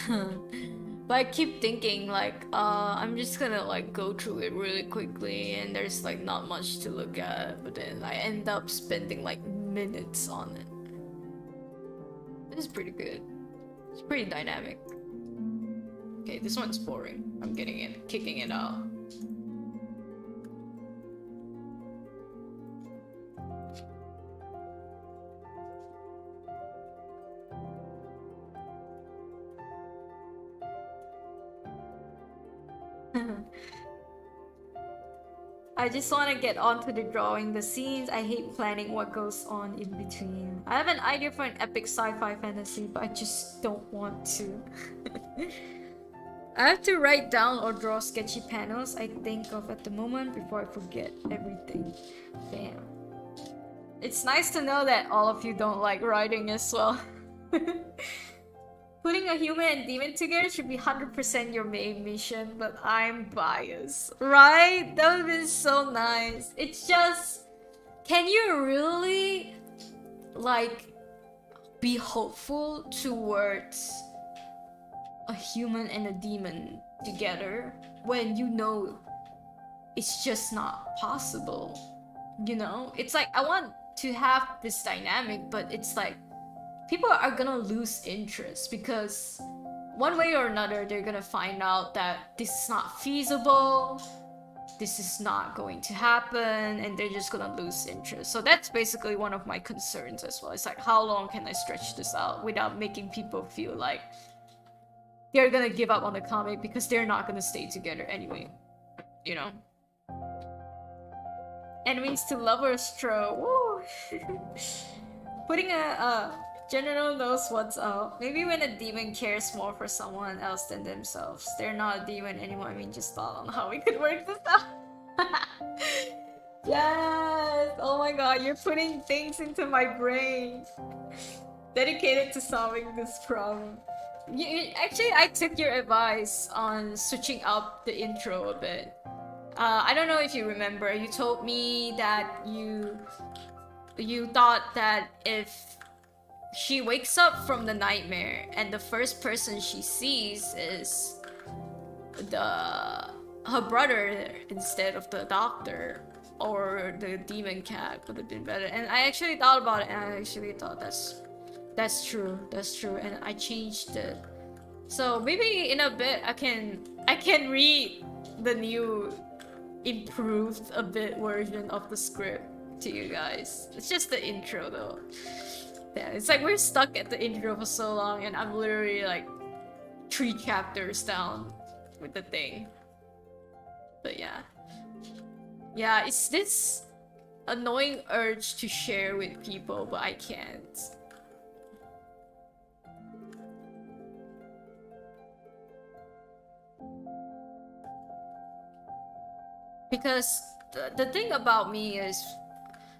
But I keep thinking like, I'm just gonna like go through it really quickly and there's like not much to look at, but then I end up spending like minutes on it. This is pretty good. It's pretty dynamic. Okay, this one's boring. I'm getting it, kicking it out. I just want to get onto the drawing the scenes. I hate planning what goes on in between. I have an idea for an epic sci-fi fantasy, but I just don't want to. I have to write down or draw sketchy panels I think of at the moment before I forget everything. Damn. It's nice to know that all of you don't like writing as well. Putting a human and demon together should be 100% your main mission, but I'm biased. Right? That would be so nice. It's just... Can you really, like, be hopeful towards a human and a demon together when you know it's just not possible? You know? It's like, I want to have this dynamic, but it's like, people are gonna lose interest because one way or another they're gonna find out that this is not feasible, this is not going to happen, and they're just gonna lose interest. So that's basically one of my concerns as well. It's like, how long can I stretch this out without making people feel like they're gonna give up on the comic because they're not gonna stay together anyway, you know? Enemies to lovers trope. Woo! Putting a general knows what's up. Maybe when a demon cares more for someone else than themselves. They're not a demon anymore. I mean, just thought on how we could work this out. Yes! Oh my god, you're putting things into my brain. Dedicated to solving this problem. Actually, I took your advice on switching up the intro a bit. I don't know if you remember, you told me that you thought that if she wakes up from the nightmare and the first person she sees is her brother instead of the doctor or the demon cat, would have been better. And I actually thought about it and I actually thought that's true, and I changed it. So maybe in a bit I can read the new improved a bit version of the script to you guys. It's just the intro though. Yeah, it's like we're stuck at the intro for so long and I'm literally like 3 chapters down with the thing. But yeah. Yeah, it's this annoying urge to share with people, but I can't. Because the thing about me is,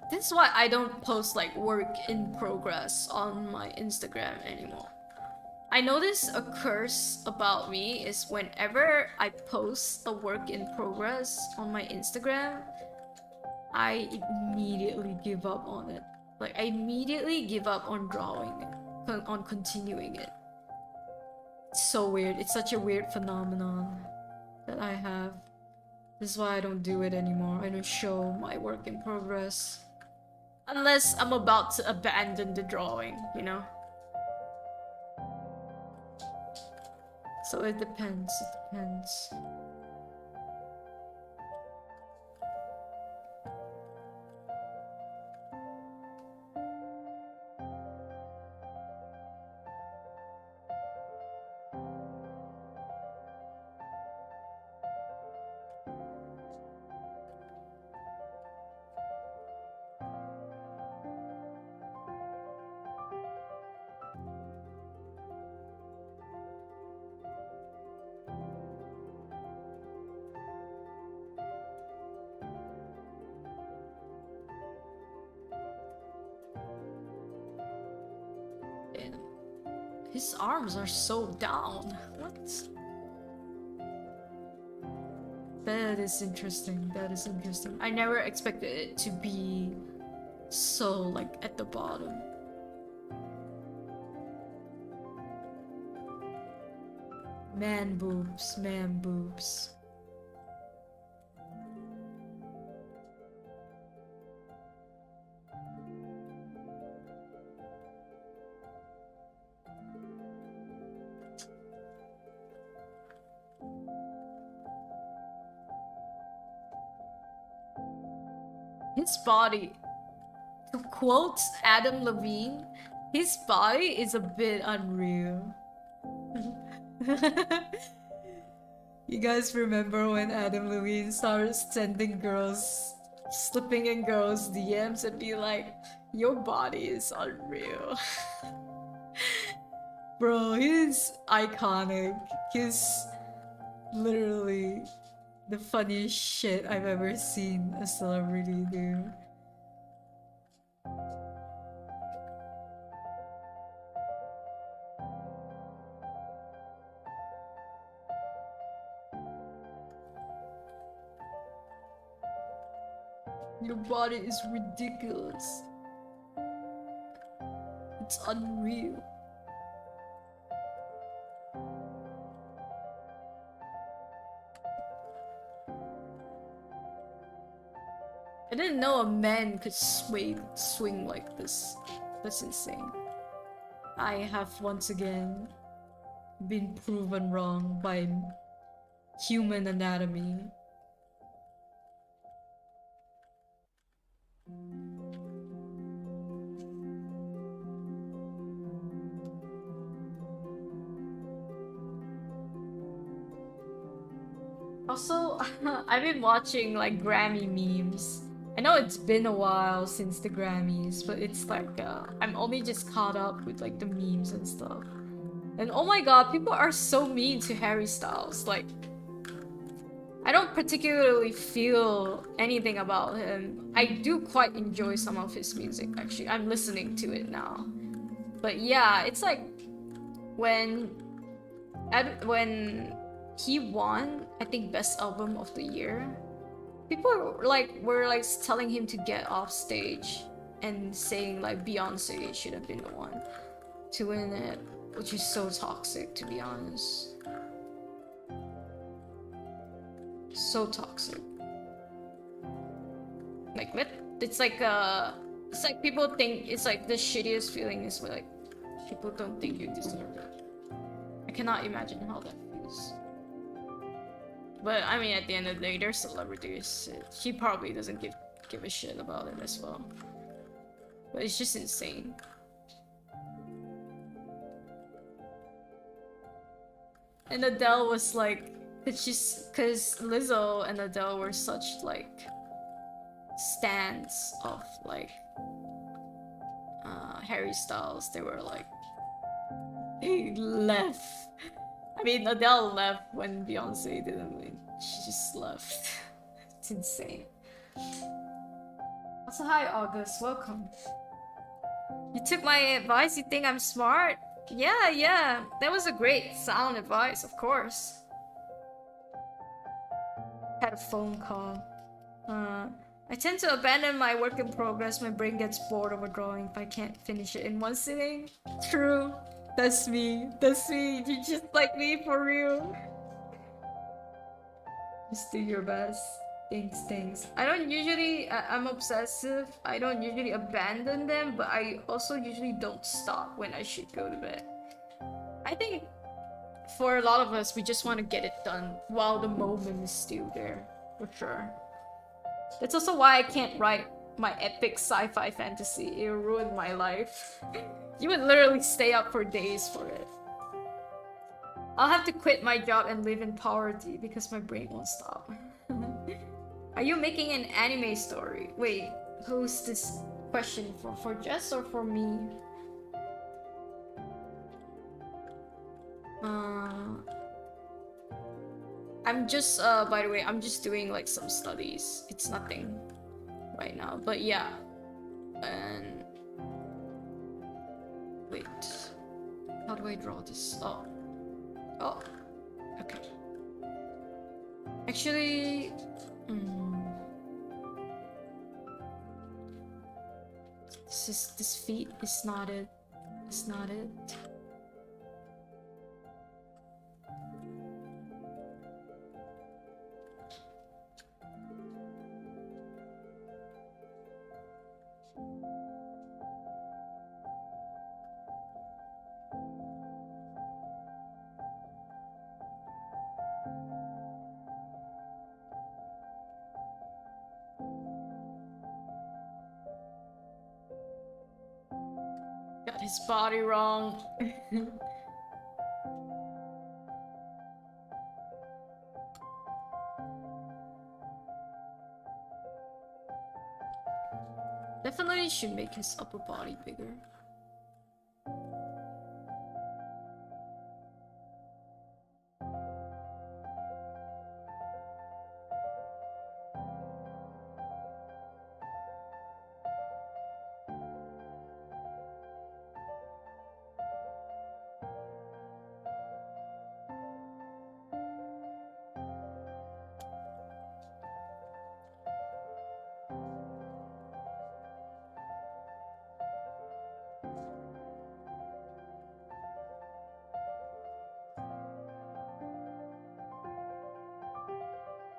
this is why I don't post like work in progress on my Instagram anymore. I notice a curse about me is whenever I post a work in progress on my Instagram, I immediately give up on it. Like, I immediately give up on drawing it, on continuing it. It's so weird. It's such a weird phenomenon that I have. This is why I don't do it anymore. I don't show my work in progress. Unless I'm about to abandon the drawing, you know? So it depends, it depends. His arms are so down. What? That is interesting. That is interesting. I never expected it to be so, like, at the bottom. Man boobs, man boobs. His body, to quote Adam Levine, his body is a bit unreal. You guys remember when Adam Levine started sending girls, slipping in girls' DMs and be like, your body is unreal. Bro, he's iconic. He's literally the funniest shit I've ever seen a celebrity do. Your body is ridiculous. It's unreal. I didn't know a man could swing like this. That's insane. I have once again been proven wrong by human anatomy. Also, I've been watching like Grammy memes. I know it's been a while since the Grammys, but it's like I'm only just caught up with like the memes and stuff. And oh my god, people are so mean to Harry Styles. Like, I don't particularly feel anything about him. I do quite enjoy some of his music, actually. I'm listening to it now. But yeah, it's like when he won, I think, Best Album of the Year, people were like telling him to get off stage and saying like Beyonce should have been the one to win it, which is so toxic, to be honest. So toxic. Like, it's like people think it's like the shittiest feeling is like people don't think you deserve it. I cannot imagine how that feels. But I mean, at the end of the day, they're celebrities. He probably doesn't give a shit about it as well. But it's just insane. And Adele was like, cause Lizzo and Adele were such like stands of like Harry Styles. They were like, they left. I mean, Adele left when Beyonce didn't win. She just left. It's insane. Also, hi August, welcome. You took my advice? You think I'm smart? Yeah. That was a great sound advice, of course. Had a phone call. I tend to abandon my work in progress. My brain gets bored of a drawing if I can't finish it in one sitting. True. That's me. That's me. You're just like me, for real. Just do your best. Thanks. I don't usually... I'm obsessive. I don't usually abandon them, but I also usually don't stop when I should go to bed. I think for a lot of us, we just want to get it done while the moment is still there. For sure. That's also why I can't write my epic sci-fi fantasy. It ruined my life. You would literally stay up for days for it. I'll have to quit my job and live in poverty because my brain won't stop. Are you making an anime story? Wait, who's this question for? For Jess or for me? I'm just, by the way, I'm just doing like some studies. It's nothing right now, but yeah. And wait, How do I draw this? Oh. Oh. Okay. Actually... This feet is not it. It's not it. Got his body wrong. Definitely should make his upper body bigger.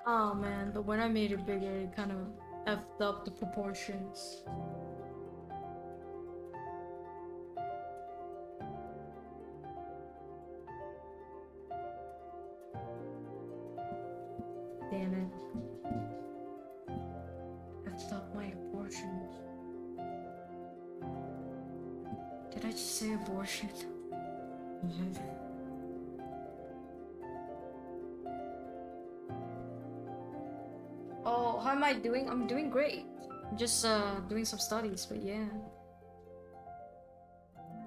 Oh man, but when I made it bigger, it kind of effed up the proportions. Damn it. Effed up my abortions. Did I just say abortion? Oh, how am I doing? I'm doing great. I'm just doing some studies, but yeah.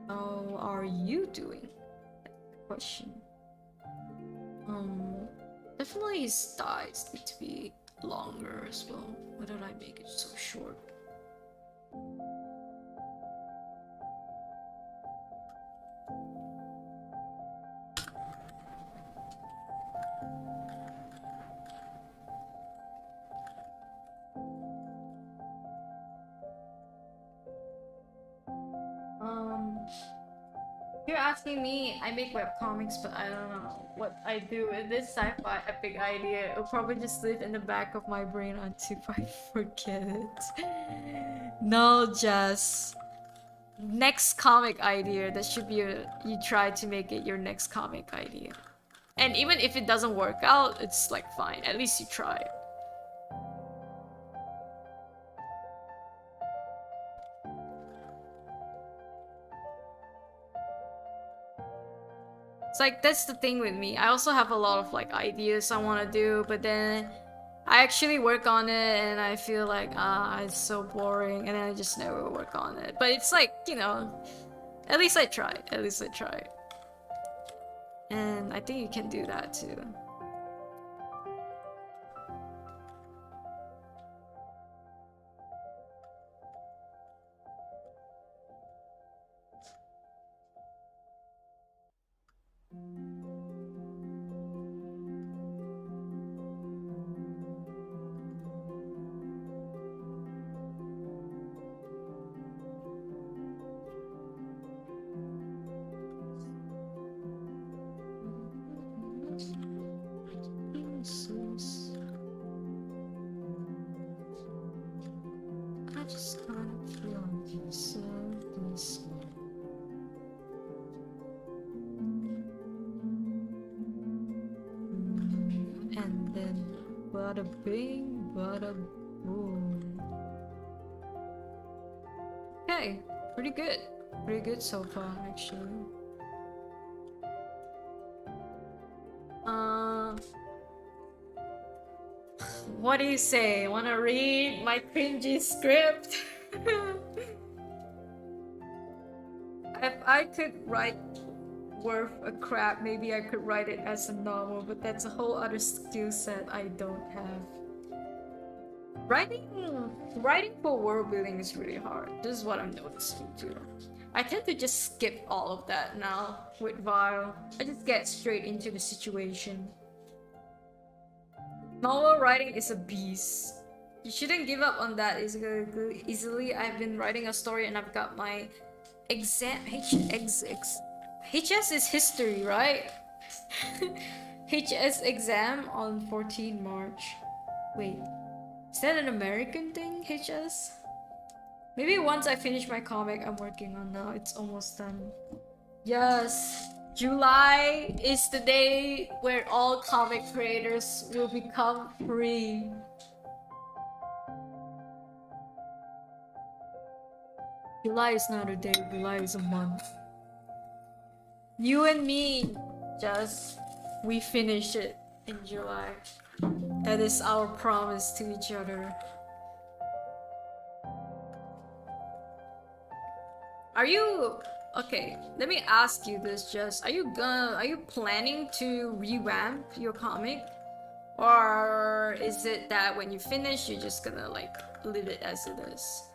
How are you doing? Question. Definitely his thighs need to be longer as well. Why did I make it so short? You're asking me, I make webcomics, but I don't know what I do with this sci-fi epic idea. It'll probably just live in the back of my brain until I forget it. No, Jess. Next comic idea, that should be you try to make it your next comic idea. And even if it doesn't work out, it's like fine. At least you tried. It's like, that's the thing with me. I also have a lot of like ideas I want to do, but then I actually work on it and I feel like, it's so boring, and then I just never work on it. But it's like, you know, at least I tried. At least I tried. And I think you can do that too. I just kind of feel so this. And then bada bing, bada boom. Okay, pretty good. Pretty good so far, actually. What do you say? Wanna read my cringy script? If I could write worth a crap, maybe I could write it as a novel, but that's a whole other skill set I don't have. Writing for world building is really hard. This is what I'm noticing too. I tend to just skip all of that now with Vile. I just get straight into the situation. Novel writing is a beast. You shouldn't give up on that easily. I've been writing a story and I've got my exam. HS is history, right? HS exam on 14 March. Wait, is that an American thing, HS? Maybe once I finish my comic I'm working on now, it's almost done. Yes, July is the day where all comic creators will become free. July is not a day, July is a month. You and me, just we finish it in July. That is our promise to each other. Are you okay? Let me ask you this, Jess. Are you planning to revamp your comic? Or is it that when you finish you're just gonna like leave it as it is?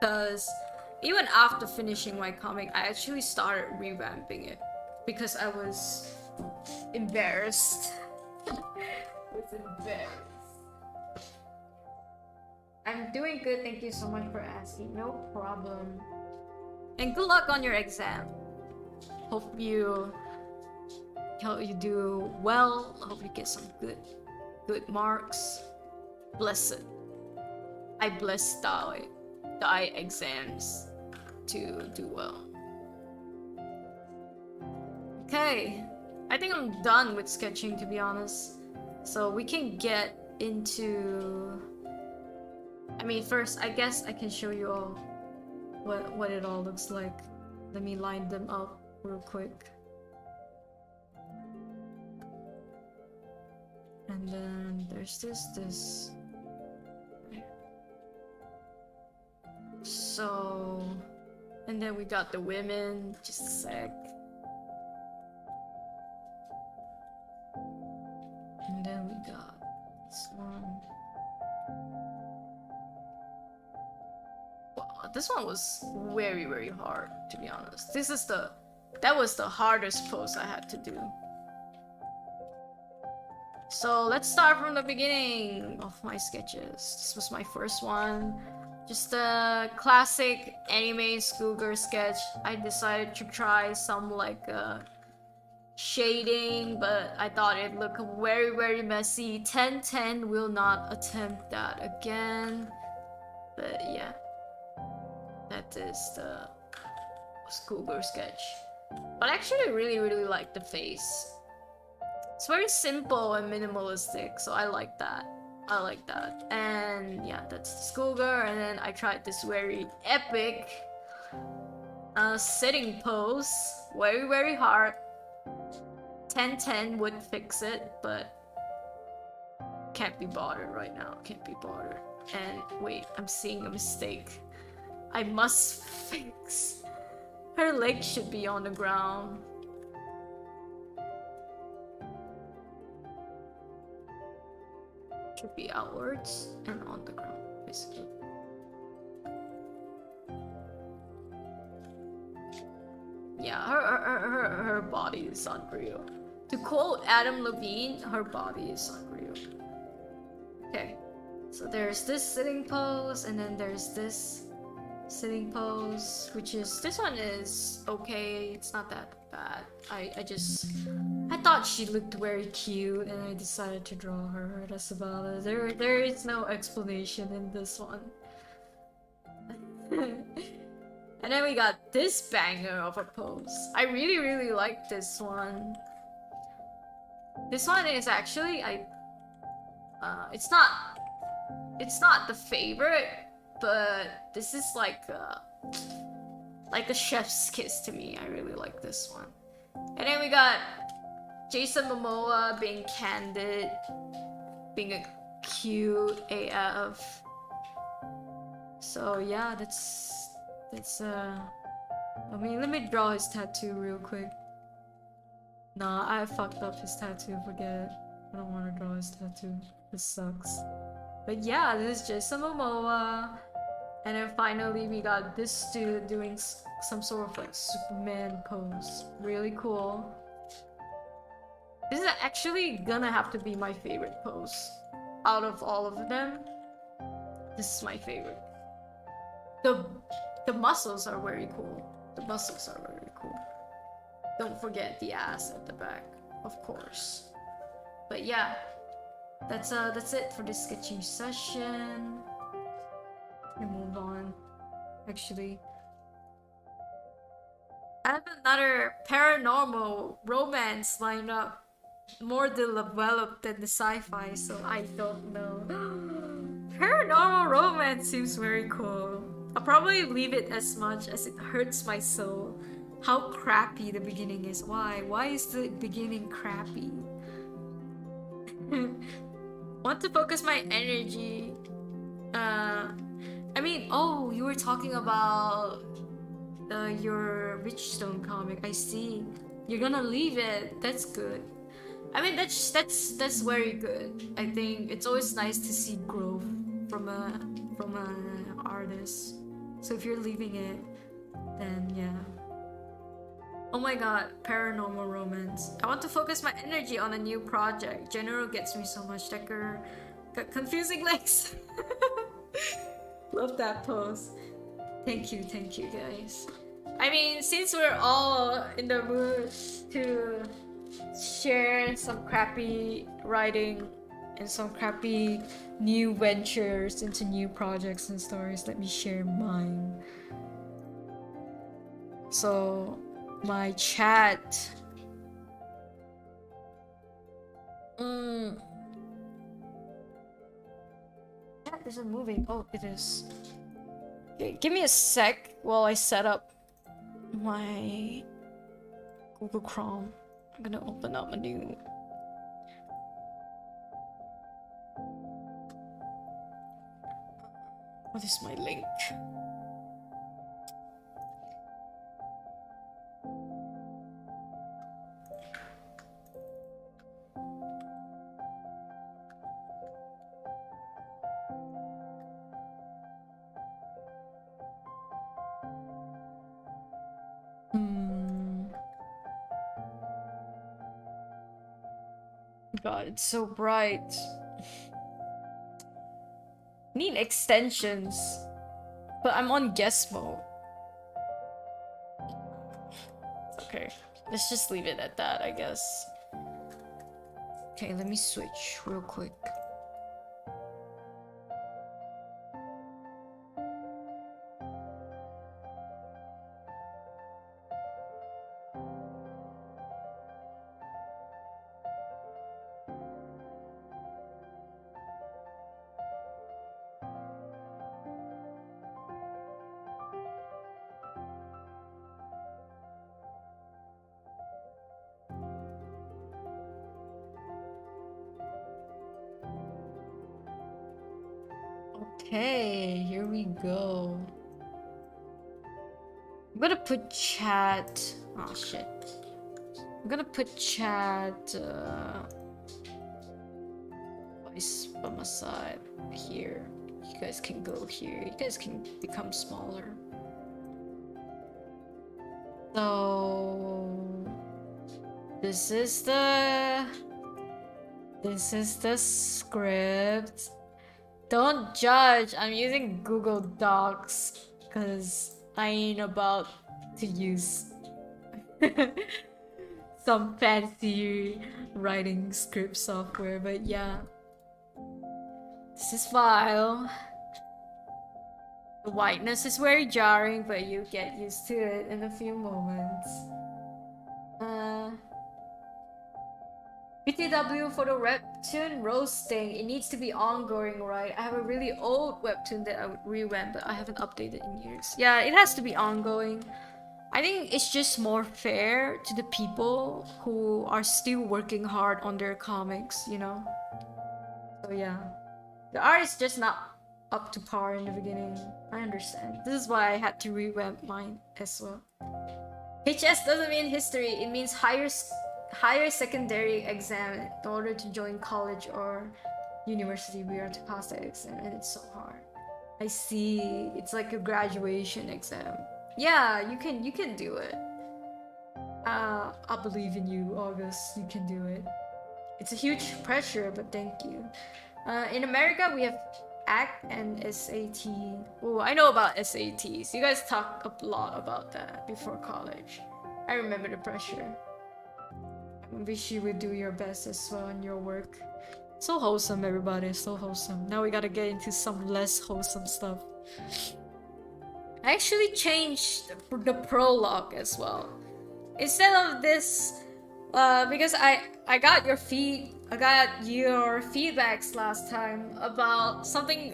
Because even after finishing my comic, I actually started revamping it because I was embarrassed. I'm doing good, thank you so much for asking. No problem. And good luck on your exam. Hope you do well. Hope you get some good marks. Bless it. I bless die exams to do well. Okay, I think I'm done with sketching, to be honest. So we can get into... I mean, first, I guess I can show you all what it all looks like. Let me line them up real quick. And then there's this. So, and then we got the women, just a sec. And then we got this one. Wow, this one was very, very hard, to be honest. That was the hardest pose I had to do. So let's start from the beginning of my sketches. This was my first one. Just a classic anime schoolgirl sketch. I decided to try some like shading, but I thought it looked very, very messy. 1010 will not attempt that again. But yeah, that is the schoolgirl sketch. But I actually really, really like the face. It's very simple and minimalistic, so I like that. And yeah, that's the schoolgirl. And then I tried this very epic sitting pose. Very, very hard. 1010 would fix it, but can't be bothered right now. Can't be bothered. And wait, I'm seeing a mistake. I must fix. Her legs should be on the ground. Should be outwards and on the ground, basically. Yeah, her body is unreal. To quote Adam Levine, her body is unreal. Okay, so there's this sitting pose, and then there's this sitting pose, which is, this one is okay, it's not that bad. I thought she looked very cute and I decided to draw her. That's about it. There is no explanation in this one. And then we got this banger of a pose. I really, really like this one. This one is actually, it's not the favorite, but this is like a chef's kiss to me. I really like this one. And then we got Jason Momoa being candid, being a cute AF. So yeah, that's I mean, let me draw his tattoo real quick. Nah, I fucked up his tattoo, forget it. I don't want to draw his tattoo. This sucks. But yeah, this is Jason Momoa. And then finally we got this dude doing some sort of like Superman pose. Really cool. This is actually gonna have to be my favorite pose. Out of all of them, this is my favorite. The muscles are very cool. The muscles are very cool. Don't forget the ass at the back, of course. But yeah, that's it for this sketching session. We move on. Actually, I have another paranormal romance lined up, more developed than the sci-fi, so I don't know. Paranormal romance seems very cool. I'll probably leave it as much as it hurts my soul. How crappy the beginning is. Why? Why is the beginning crappy? Want to focus my energy. I mean, oh, you were talking about your Richstone comic. I see. You're gonna leave it. That's good. I mean, that's very good. I think it's always nice to see growth from an artist. So if you're leaving it, then yeah. Oh my god, paranormal romance. I want to focus my energy on a new project. General gets me so much. Decker got confusing legs. Love that pose. Thank you guys. I mean, since we're all in the mood to share some crappy writing and some crappy new ventures into new projects and stories, let me share mine. So, my chat. Chat isn't moving. Oh, it is. Okay, give me a sec while I set up my Google Chrome. I'm gonna open up a new. What is my link? God, it's so bright. Need extensions, but I'm on guest mode. Okay, let's just leave it at that, I guess. Okay, let me switch real quick. Okay, here we go. I'm gonna put chat. Oh shit. I'm gonna put chat voice by my side here. You guys can go here. You guys can become smaller. So this is the script. Don't judge, I'm using Google Docs because I ain't about to use some fancy writing script software, but yeah. This is file. The whiteness is very jarring, but you get used to it in a few moments. BTW for the webtoon roasting. It needs to be ongoing, right? I have a really old webtoon that I would revamp, but I haven't updated in years. Yeah, it has to be ongoing. I think it's just more fair to the people who are still working hard on their comics, you know? So yeah. The art is just not up to par in the beginning. I understand. This is why I had to revamp mine as well. HS doesn't mean history, it means higher secondary exam in order to join college or university. We are to pass that exam and it's so hard. I see. It's like a graduation exam. Yeah, you can do it. I believe in you, August. You can do it. It's a huge pressure, but thank you. In America, we have ACT and SAT. Oh, I know about SATs. You guys talk a lot about that before college. I remember the pressure. I wish you would do your best as well in your work. So wholesome, everybody. So wholesome. Now we gotta get into some less wholesome stuff. I actually changed the prologue as well. Instead of this, because I got your feedbacks last time about something,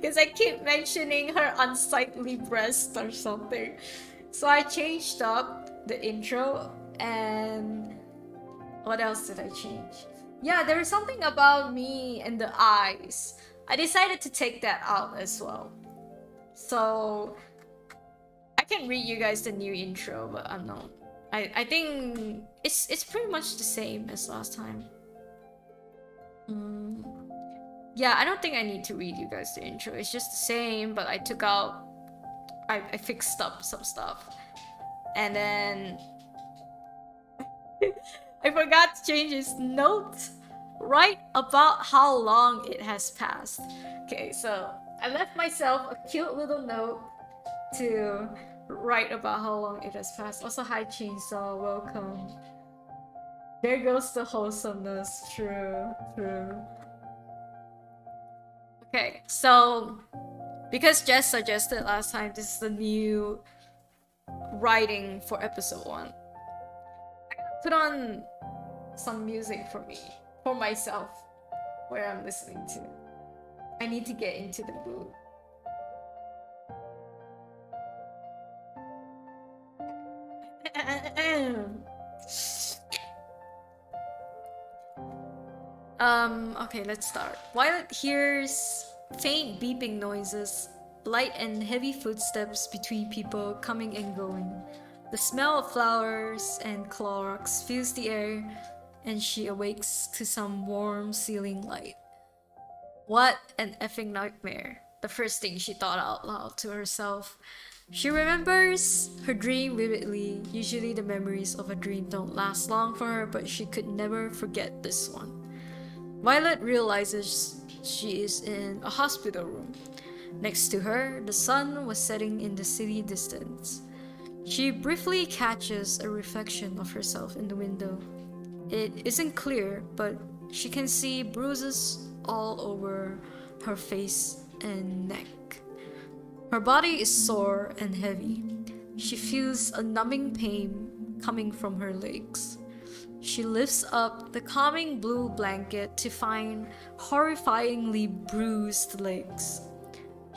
because I keep mentioning her unsightly breast or something. So I changed up the intro, and what else did I change? Yeah, there was something about me and the eyes. I decided to take that out as well. So I can read you guys the new intro, but I'm not. I think it's pretty much the same as last time. Yeah, I don't think I need to read you guys the intro. It's just the same, but I took out, I fixed up some stuff, and then I forgot to change his note. Write about how long it has passed. Okay, so I left myself a cute little note to write about how long it has passed. Also, hi Chainsaw, welcome. There goes the wholesomeness. True, true. Okay, so because Jess suggested last time, this is the new writing for episode 1. I gotta put on some music for me, for myself, where I'm listening to. I need to get into the mood. Okay, let's start. Violet hears faint beeping noises, light and heavy footsteps between people coming and going. The smell of flowers and clorox fills the air, and she awakes to some warm ceiling light. What an effing nightmare, the first thing she thought out loud to herself. She remembers her dream vividly. Usually the memories of a dream don't last long for her, but she could never forget this one. Violet realizes she is in a hospital room. Next to her, the sun was setting in the city distance. She briefly catches a reflection of herself in the window. It isn't clear, but she can see bruises all over her face and neck. Her body is sore and heavy. She feels a numbing pain coming from her legs. She lifts up the calming blue blanket to find horrifyingly bruised legs.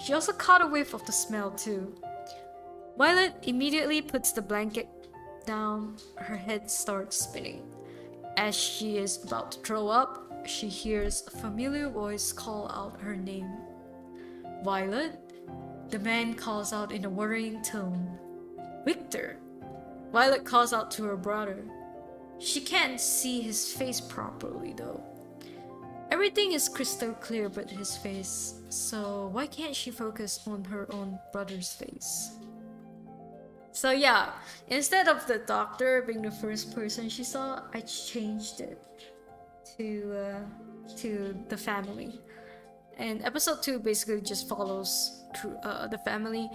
She also caught a whiff of the smell too. Violet immediately puts the blanket down. Her head starts spinning. As she is about to throw up, she hears a familiar voice call out her name. Violet? The man calls out in a worrying tone. Victor! Violet calls out to her brother. She can't see his face properly though. Everything is crystal clear but his face, so why can't she focus on her own brother's face? So yeah, instead of the doctor being the first person she saw, I changed it to the family. And episode 2 basically just follows the family.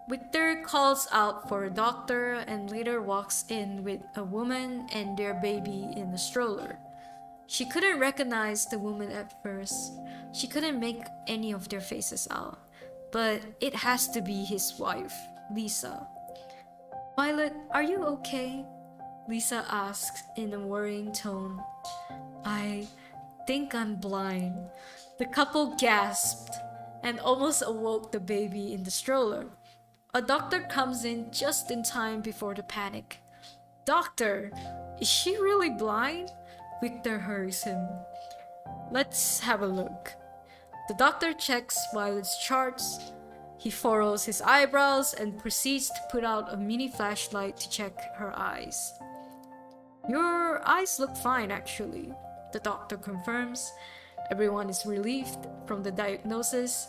Victor calls out for a doctor and later walks in with a woman and their baby in a stroller. She couldn't recognize the woman at first. She couldn't make any of their faces out. But it has to be his wife, Lisa. Violet, are you okay? Lisa asks in a worrying tone. I think I'm blind. The couple gasped and almost awoke the baby in the stroller. A doctor comes in just in time before the panic. Doctor, is she really blind? Victor hurries him. Let's have a look. The doctor checks Violet's charts. He furrows his eyebrows and proceeds to put out a mini flashlight to check her eyes. Your eyes look fine, actually, the doctor confirms. Everyone is relieved from the diagnosis.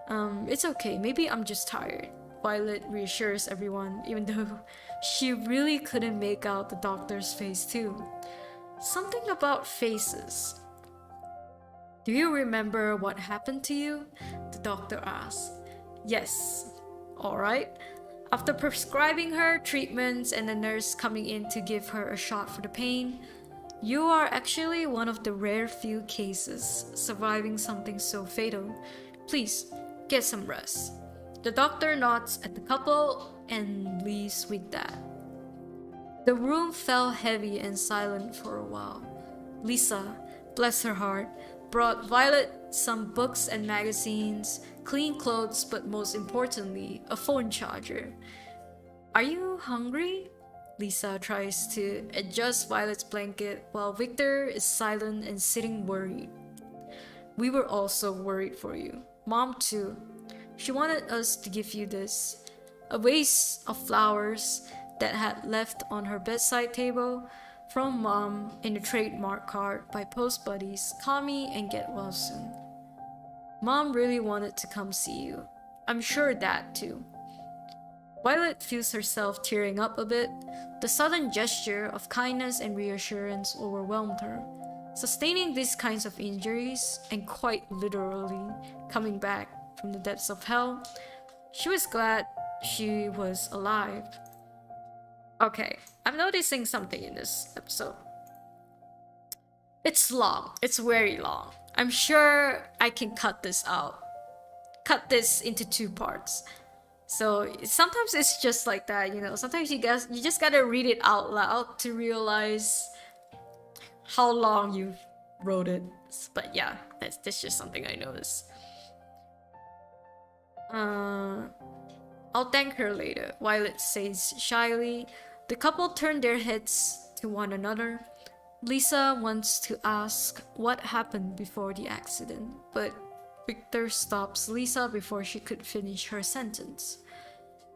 It's okay, maybe I'm just tired. Violet reassures everyone, even though she really couldn't make out the doctor's face too. Something about faces. Do you remember what happened to you? The doctor asked. Yes. Alright. After prescribing her treatments and the nurse coming in to give her a shot for the pain, you are actually one of the rare few cases surviving something so fatal. Please, get some rest. The doctor nods at the couple and leaves with that. The room fell heavy and silent for a while. Lisa, bless her heart, brought Violet some books and magazines, clean clothes, but most importantly, a phone charger. Are you hungry? Lisa tries to adjust Violet's blanket while Victor is silent and sitting worried. We were also worried for you. Mom too. She wanted us to give you this. A vase of flowers that had left on her bedside table from Mom in a trademark card by post buddies, call me and get well soon. Mom really wanted to come see you. I'm sure Dad too. Violet feels herself tearing up a bit. The sudden gesture of kindness and reassurance overwhelmed her. Sustaining these kinds of injuries, and quite literally coming back from the depths of hell, she was glad she was alive. Okay, I'm noticing something in this episode. It's long. It's very long. I'm sure I can cut this out. Cut this into 2 parts. So sometimes it's just like that, you know. Sometimes you just gotta read it out loud to realize how long you wrote it. But yeah, that's just something I noticed. I'll thank her later, Violet says shyly. The couple turn their heads to one another. Lisa wants to ask what happened before the accident, but Victor stops Lisa before she could finish her sentence.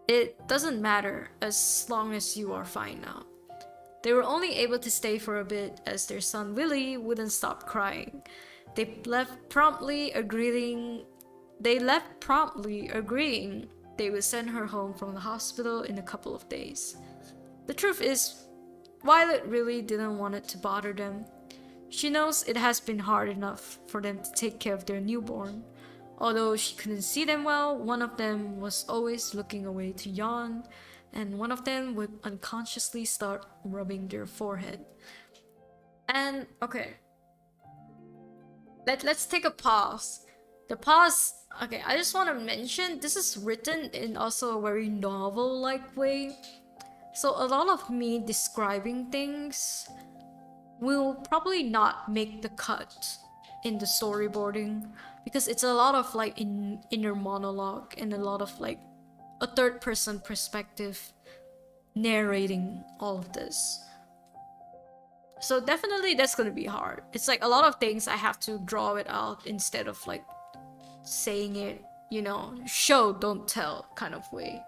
It doesn't matter as long as you are fine now. They were only able to stay for a bit as their son Willie wouldn't stop crying. They left promptly agreeing they would send her home from the hospital in a couple of days. The truth is, Violet really didn't want it to bother them. She knows it has been hard enough for them to take care of their newborn. Although she couldn't see them well, one of them was always looking away to yawn, and one of them would unconsciously start rubbing their forehead. And okay, let's take a pause. The pause, okay, I just want to mention this is written in also a very novel-like way. So a lot of me describing things will probably not make the cut in the storyboarding because it's a lot of like inner monologue and a lot of like a third-person perspective narrating all of this. So definitely that's gonna be hard. It's like a lot of things I have to draw it out instead of like saying it, you know, show don't tell kind of way.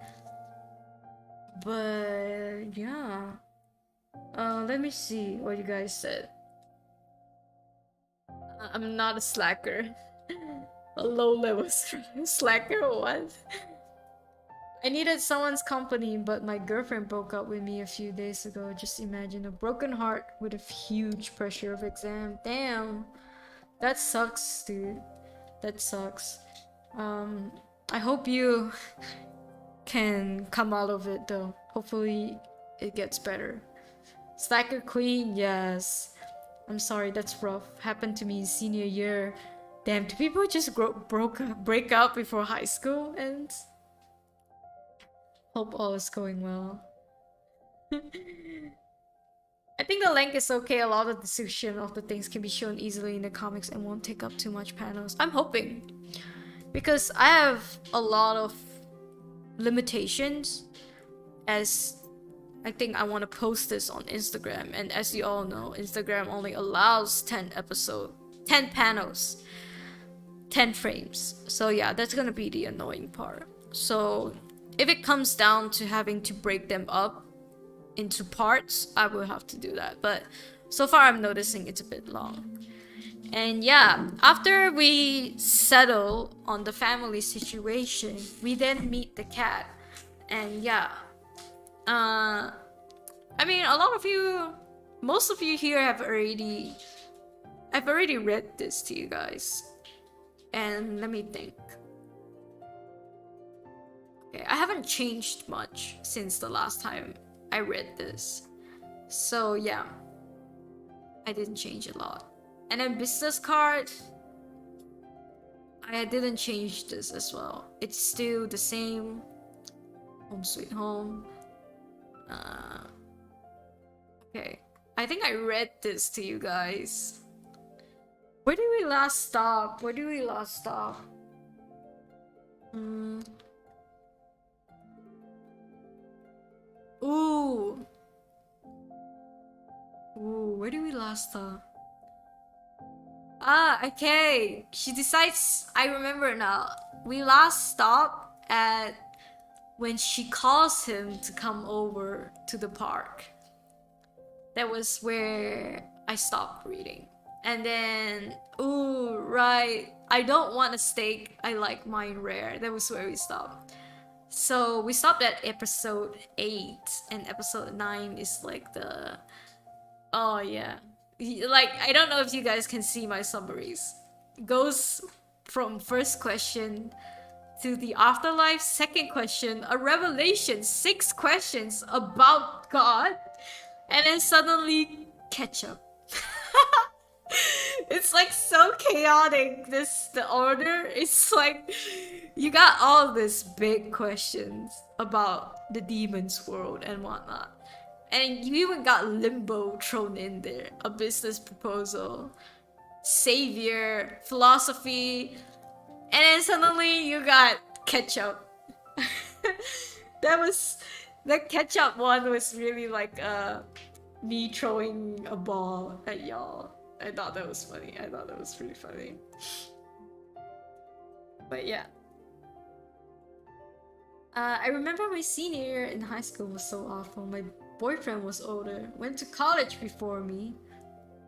But yeah, let me see what you guys said. I'm not a slacker. A low-level slacker, what? I needed someone's company, but my girlfriend broke up with me a few days ago. Just imagine a broken heart with a huge pressure of exam. Damn, that sucks, dude. That sucks. I hope you can come out of it though. Hopefully it gets better. Slacker queen, yes. I'm sorry, that's rough. Happened to me in senior year. Damn, do people just break up before high school ends? Hope all is going well. I think the length is okay. A lot of the decision of the things can be shown easily in the comics and won't take up too much panels. I'm hoping. Because I have a lot of limitations as I think I want to post this on Instagram, and as you all know, Instagram only allows 10 panels, 10 frames. So yeah, that's gonna be the annoying part. So if it comes down to having to break them up into parts, I will have to do that. But so far I'm noticing it's a bit long. And yeah, after we settle on the family situation, we then meet the cat. And yeah, I mean, a lot of you, most of you here I've already read this to you guys. And let me think. Okay, I haven't changed much since the last time I read this. So yeah, I didn't change a lot. And then business card, I didn't change this as well. It's still the same. Home sweet home. Okay. I think I read this to you guys. Where did we last stop? Where did we last stop? Ooh. Ooh, where did we last stop? Ah, okay. She decides. I remember now. We last stopped at when she calls him to come over to the park. That was where I stopped reading. And then, ooh, right. I don't want a steak. I like mine rare. That was where we stopped. So we stopped at episode 8, and episode 9 is like the. Oh, yeah. Like, I don't know if you guys can see my summaries. It goes from first question to the afterlife, second question, a revelation, 6 questions about God, and then suddenly ketchup. It's like so chaotic, the order. It's like you got all these big questions about the demon's world and whatnot. And you even got limbo thrown in there, a business proposal, savior, philosophy, and then suddenly you got ketchup. The ketchup one was really like me throwing a ball at y'all. I thought that was funny. I thought that was pretty funny. But yeah. I remember my senior year in high school was so awful. My boyfriend was older, went to college before me.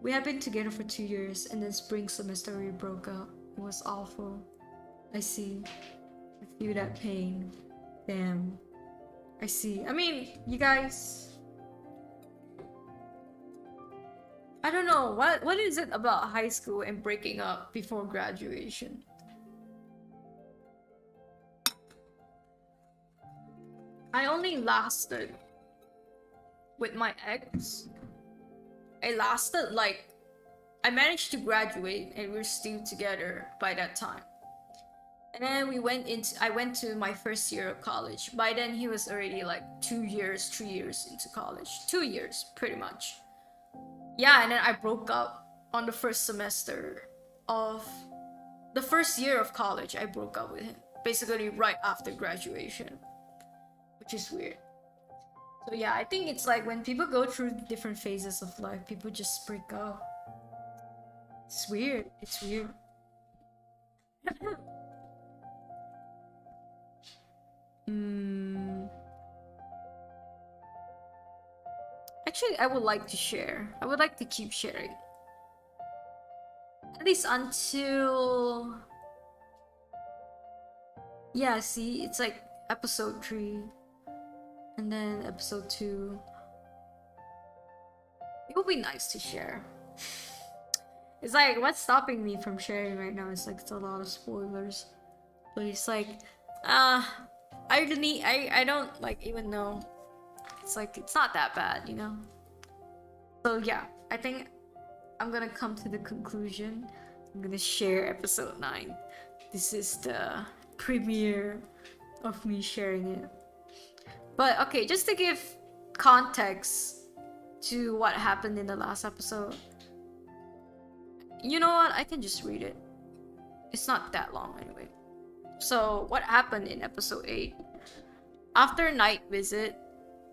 We had been together for 2 years, and then spring semester we broke up. It was awful. I see. I feel that pain. Damn. I see. I mean, you guys. I don't know. What is it about high school and breaking up before graduation? I only lasted with my ex. I lasted like I managed to graduate and we're still together by that time. And then I went to my first year of college. By then he was already like 2 years, 3 years into college. 2 years, pretty much. Yeah, and then I broke up on the first semester of the first year of college. I broke up with him. Basically right after graduation. Which is weird. So yeah, I think it's like when people go through different phases of life, people just break up. It's weird. It's weird. Actually, I would like to share. I would like to keep sharing. At least until... Yeah, see? It's like episode 3. And then episode 2. It would be nice to share. It's like, what's stopping me from sharing right now? It's like, it's a lot of spoilers. But it's like, I don't like even know. It's like, it's not that bad, you know? So yeah, I think I'm gonna come to the conclusion. I'm gonna share episode 9. This is the premiere of me sharing it. But okay, just to give context to what happened in the last episode. You know what? I can just read it. It's not that long anyway. So what happened in episode 8? After night visit,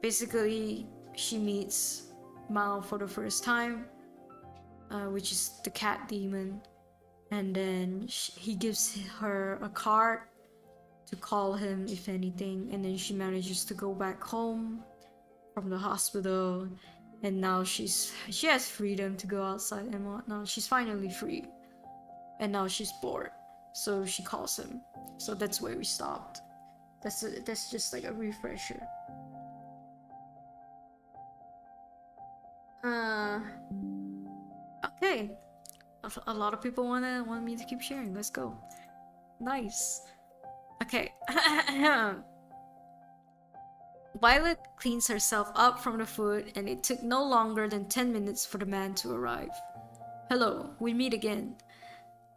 basically she meets Mao for the first time, which is the cat demon, and then he gives her a card to call him if anything, and then she manages to go back home from the hospital, And now she has freedom to go outside and whatnot. She's finally free. And now she's bored. So she calls him. So that's where we stopped. That's just like a refresher. Okay. A lot of people want me to keep sharing. Let's go. Nice. Okay. Violet cleans herself up from the food, and it took no longer than 10 minutes for the man to arrive. Hello, we meet again.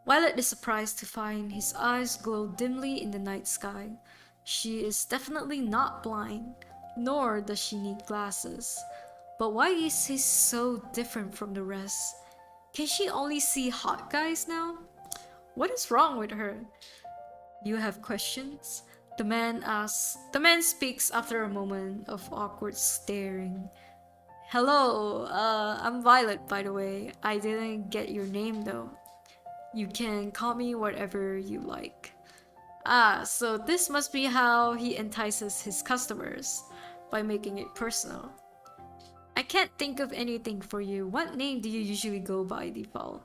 Violet is surprised to find his eyes glow dimly in the night sky. She is definitely not blind, nor does she need glasses. But why is he so different from the rest? Can she only see hot guys now? What is wrong with her? You have questions? The man asks. The man speaks after a moment of awkward staring. Hello, I'm Violet, by the way. I didn't get your name though. You can call me whatever you like. Ah, so this must be how he entices his customers, by making it personal. I can't think of anything for you. What name do you usually go by default?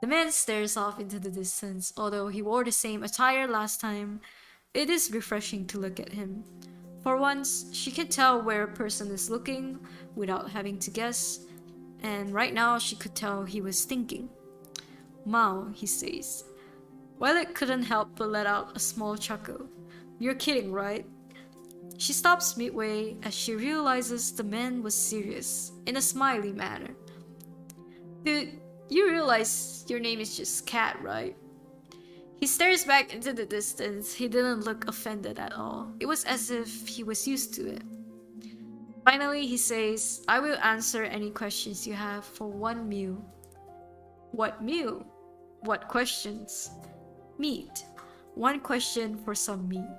The man stares off into the distance. Although he wore the same attire last time, it is refreshing to look at him. For once, she can tell where a person is looking without having to guess, and right now she could tell he was thinking. Mao, he says. Violet couldn't help but let out a small chuckle. You're kidding, right? She stops midway as she realizes the man was serious, in a smiley manner. Dude, you realize your name is just Cat, right? He stares back into the distance. He didn't look offended at all. It was as if he was used to it. Finally, he says, I will answer any questions you have for 1 meal. What meal? What questions? Meat. 1 question for some meat.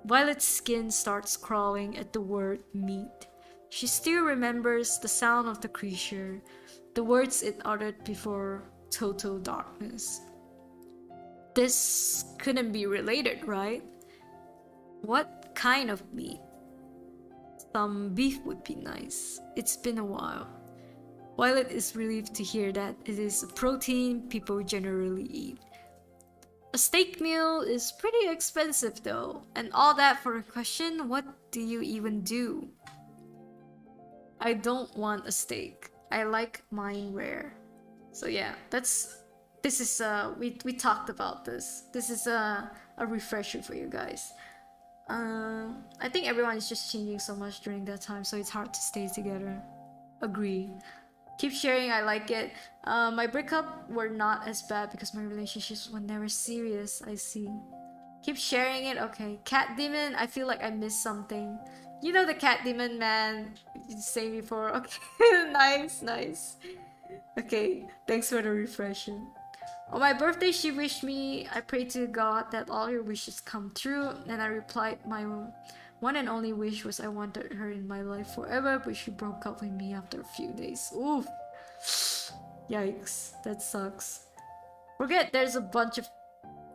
Violet's skin starts crawling at the word meat. She still remembers the sound of the creature, the words it uttered before total darkness. This couldn't be related, right? What kind of meat? Some beef would be nice. It's been a while. Violet is relieved to hear that it is a protein people generally eat. A steak meal is pretty expensive though, and all that for a question, what do you even do? I don't want a steak. I like mine rare. So yeah, we talked about this. This is a refresher for you guys. I think everyone is just changing so much during that time, so it's hard to stay together. Agree. Keep sharing, I like it. My breakup were not as bad because my relationships were never serious, I see. Keep sharing it, okay. Cat demon, I feel like I missed something. You know the cat demon, man. You say before, okay. Nice. Okay, thanks for the refresher. On my birthday, she wished me, I prayed to God that all your wishes come true, and I replied my one and only wish was I wanted her in my life forever, but she broke up with me after a few days. Oof. Yikes, that sucks. Forget there's a bunch of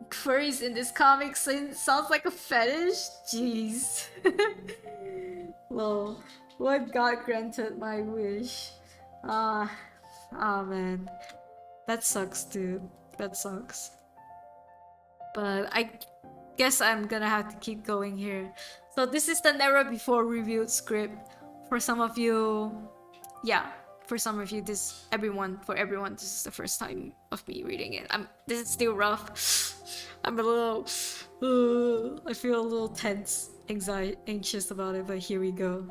furries in this comic, so it sounds like a fetish? Jeez. Lol. What God granted my wish. Man. That sucks, dude. That sucks. But I guess I'm gonna have to keep going here. So this is the never before reviewed script. For some of you, for everyone, this is the first time of me reading it. This is still rough. I'm a little, I feel a little tense, anxious about it, but here we go.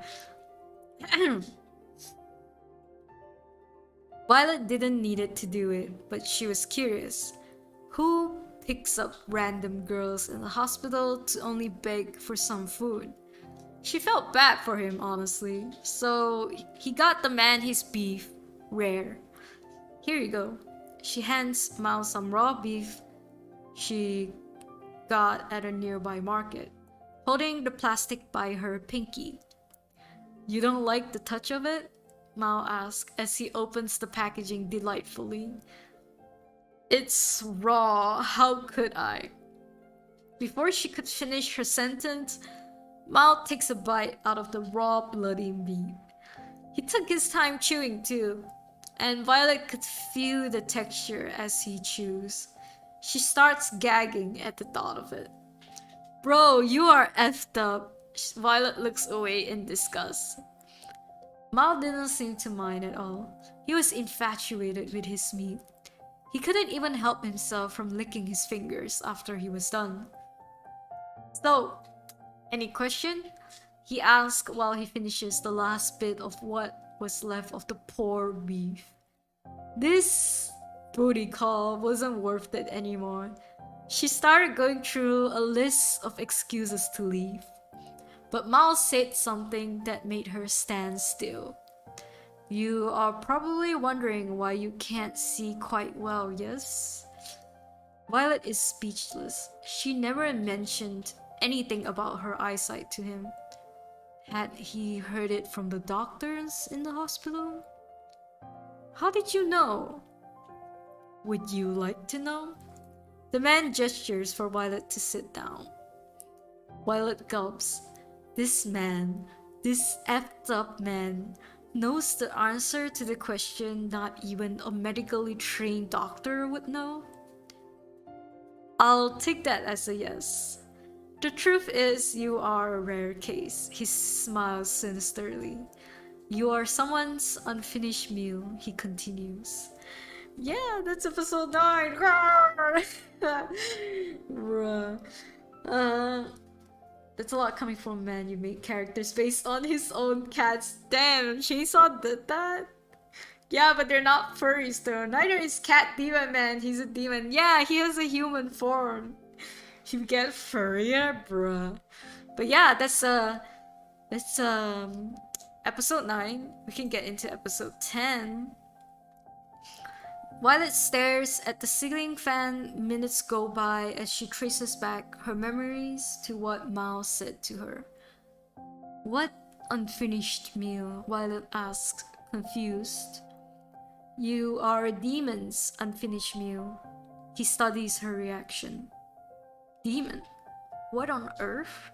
Violet didn't need it to do it, but she was curious. Who picks up random girls in the hospital to only beg for some food? She felt bad for him, honestly. So he got the man his beef, rare. Here you go. She hands Mao some raw beef she got at a nearby market, holding the plastic by her pinky. You don't like the touch of it? Mao asks as he opens the packaging delightfully. It's raw, how could I? Before she could finish her sentence, Mao takes a bite out of the raw bloody meat. He took his time chewing too, and Violet could feel the texture as he chews. She starts gagging at the thought of it. Bro, you are effed up. Violet looks away in disgust. Mal didn't seem to mind at all. He was infatuated with his meat. He couldn't even help himself from licking his fingers after he was done. So, any question? He asked while he finishes the last bit of what was left of the poor beef. This booty call wasn't worth it anymore. She started going through a list of excuses to leave. But Mao said something that made her stand still. You are probably wondering why you can't see quite well, yes? Violet is speechless. She never mentioned anything about her eyesight to him. Had he heard it from the doctors in the hospital? How did you know? Would you like to know? The man gestures for Violet to sit down. Violet gulps. This man, this effed up man, knows the answer to the question not even a medically trained doctor would know? I'll take that as a yes. The truth is, you are a rare case. He smiles sinisterly. You are someone's unfinished meal, he continues. Yeah, that's episode 9! Bruh. That's a lot coming from a man you make characters based on his own cats. Damn, Chainsaw did that? Yeah, but they're not furries though. Neither is Cat Demon Man. He's a demon. Yeah, he has a human form. You get furrier, bruh. But yeah, that's episode 9. We can get into episode 10. Violet stares at the ceiling fan. Minutes go by as she traces back her memories to what Mao said to her. What unfinished meal? Violet asks, confused. You are a demon's unfinished meal. He studies her reaction. Demon? What on earth?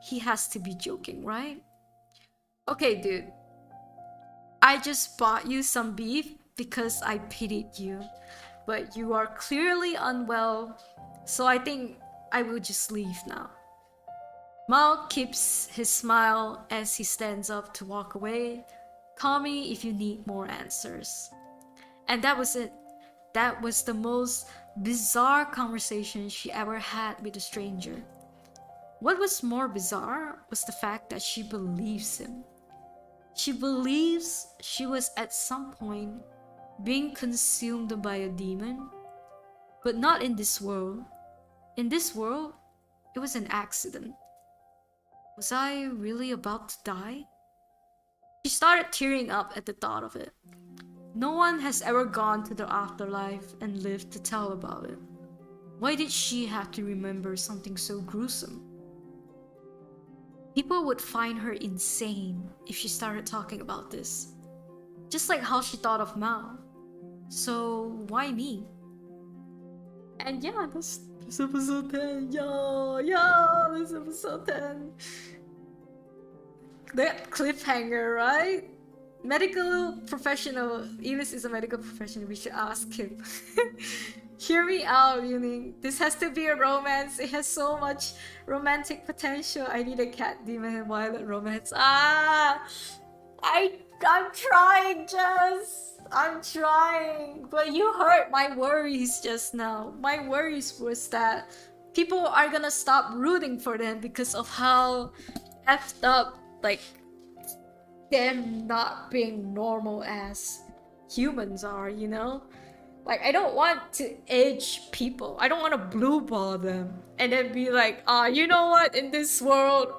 He has to be joking, right? Okay, dude. I just bought you some beef because I pitied you. But you are clearly unwell, so I think I will just leave now. Mao keeps his smile as he stands up to walk away. Call me if you need more answers. And that was it. That was the most bizarre conversation she ever had with a stranger. What was more bizarre was the fact that she believes him. She believes she was at some point being consumed by a demon, but not in this world. In this world, it was an accident. Was I really about to die? She started tearing up at the thought of it. No one has ever gone to the afterlife and lived to tell about it. Why did she have to remember something so gruesome? People would find her insane if she started talking about this. Just like how she thought of Mao. So why me? And yeah, that's episode 10. Yo, that's episode 10. That cliffhanger, right? Medical professional. Elis is a medical professional. We should ask him. Hear me out, yuuning. This has to be a romance. It has so much romantic potential. I need a cat demon and violet romance. I'm trying, Jess. I'm trying. But you hurt my worries just now. My worries was that people are gonna stop rooting for them because of how effed up, like, them not being normal as humans are, you know? Like, I don't want to edge people. I don't want to blue ball them and then be like, you know what? In this world,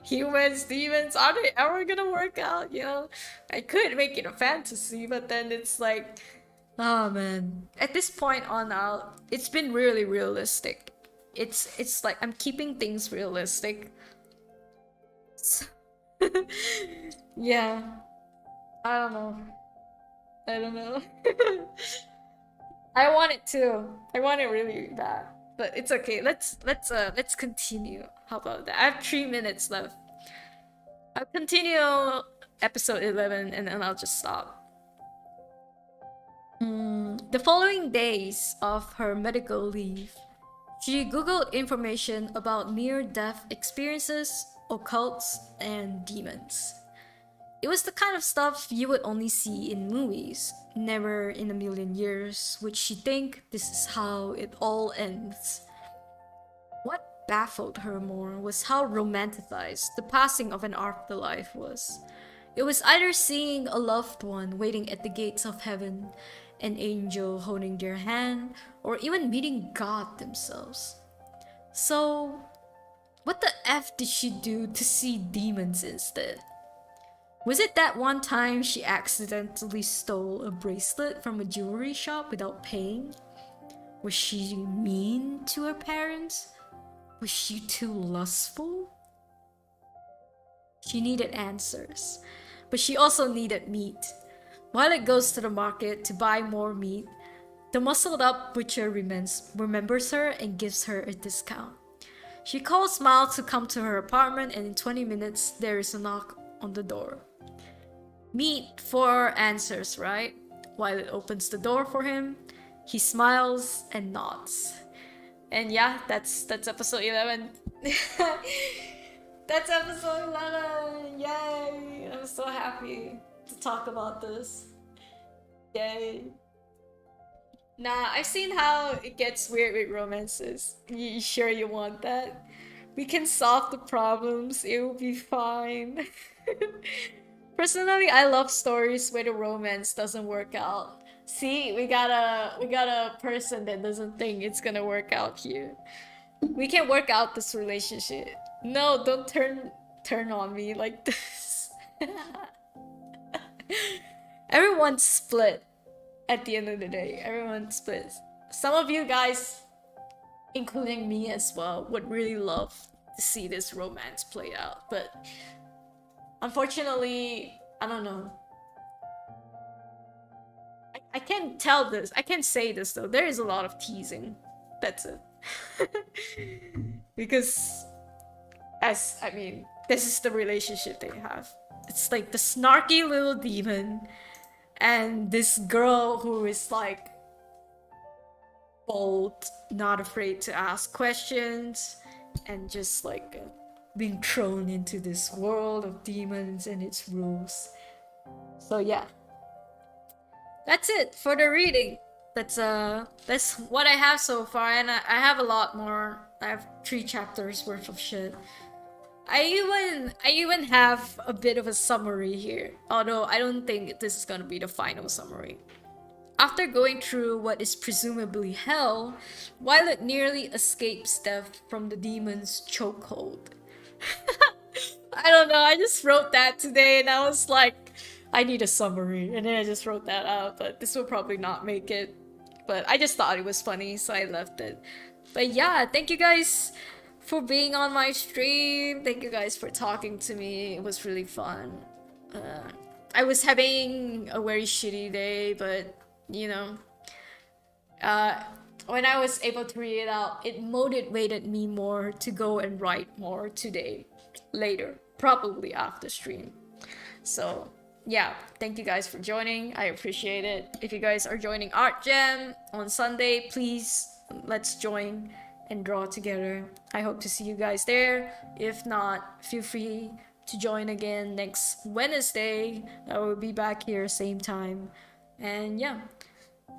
humans, demons, are they ever gonna work out? You know, I could make it a fantasy, but then it's like, oh man. At this point on out, it's been really realistic. It's like I'm keeping things realistic. So yeah, I don't know. I want it too. I want it really bad. But it's okay. Let's continue. How about that? I have 3 minutes left. I'll continue episode 11 and then I'll just stop. The following days of her medical leave, she googled information about near-death experiences, occults, and demons. It was the kind of stuff you would only see in movies. Never in a million years would she think this is how it all ends. What baffled her more was how romanticized the passing of an afterlife was. It was either seeing a loved one waiting at the gates of heaven, an angel holding their hand, or even meeting God themselves. So, what the F did she do to see demons instead? Was it that one time she accidentally stole a bracelet from a jewelry shop without paying? Was she mean to her parents? Was she too lustful? She needed answers, but she also needed meat. Violet goes to the market to buy more meat. The muscled up butcher remembers her and gives her a discount. She calls Miles to come to her apartment, and in 20 minutes there is a knock on the door. Meat for answers, right? Violet opens the door for him. He smiles and nods. And yeah, that's episode 11. That's episode 11! Yay! I'm so happy to talk about this. Yay. Nah, I've seen how it gets weird with romances. You sure you want that? We can solve the problems, it will be fine. Personally, I love stories where the romance doesn't work out. See, we got a person that doesn't think it's gonna work out here. We can work out this relationship. No, don't turn on me like this. Everyone's split at the end of the day. Everyone splits. Some of you guys, including me as well, would really love to see this romance play out, but unfortunately, I don't know. I can't tell this. I can't say this though. There is a lot of teasing. That's it. Because, this is the relationship they have. It's like the snarky little demon and this girl who is like bold, not afraid to ask questions, and just like being thrown into this world of demons and its rules. So yeah, that's it for the reading. That's what I have so far, and I have a lot more. I have 3 chapters worth of shit. I even have a bit of a summary here, although I don't think this is gonna be the final summary. After going through what is presumably hell, Violet nearly escapes death from the demon's chokehold. I don't know, I just wrote that today and I was like, I need a summary, and then I just wrote that out, but this will probably not make it. But I just thought it was funny, so I left it. But yeah, thank you guys for being on my stream. Thank you guys for talking to me. It was really fun. I was having a very shitty day, but you know, when I was able to read it out, it motivated me more to go and write more today, later, probably after stream. So yeah, thank you guys for joining. I appreciate it. If you guys are joining Art Jam on Sunday, please let's join and draw together. I hope to see you guys there. If not, feel free to join again next Wednesday. I will be back here same time. And yeah,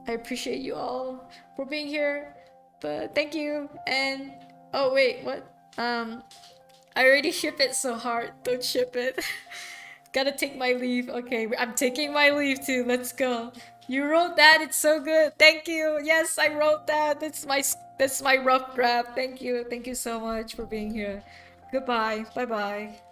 I appreciate you all for being here. But thank you. And oh wait, what? I already ship it so hard. Don't ship it. Gotta take my leave. Okay, I'm taking my leave too. Let's go. You wrote that. It's so good. Thank you. Yes, I wrote that. That's my rough draft. Thank you. Thank you so much for being here. Goodbye. Bye bye.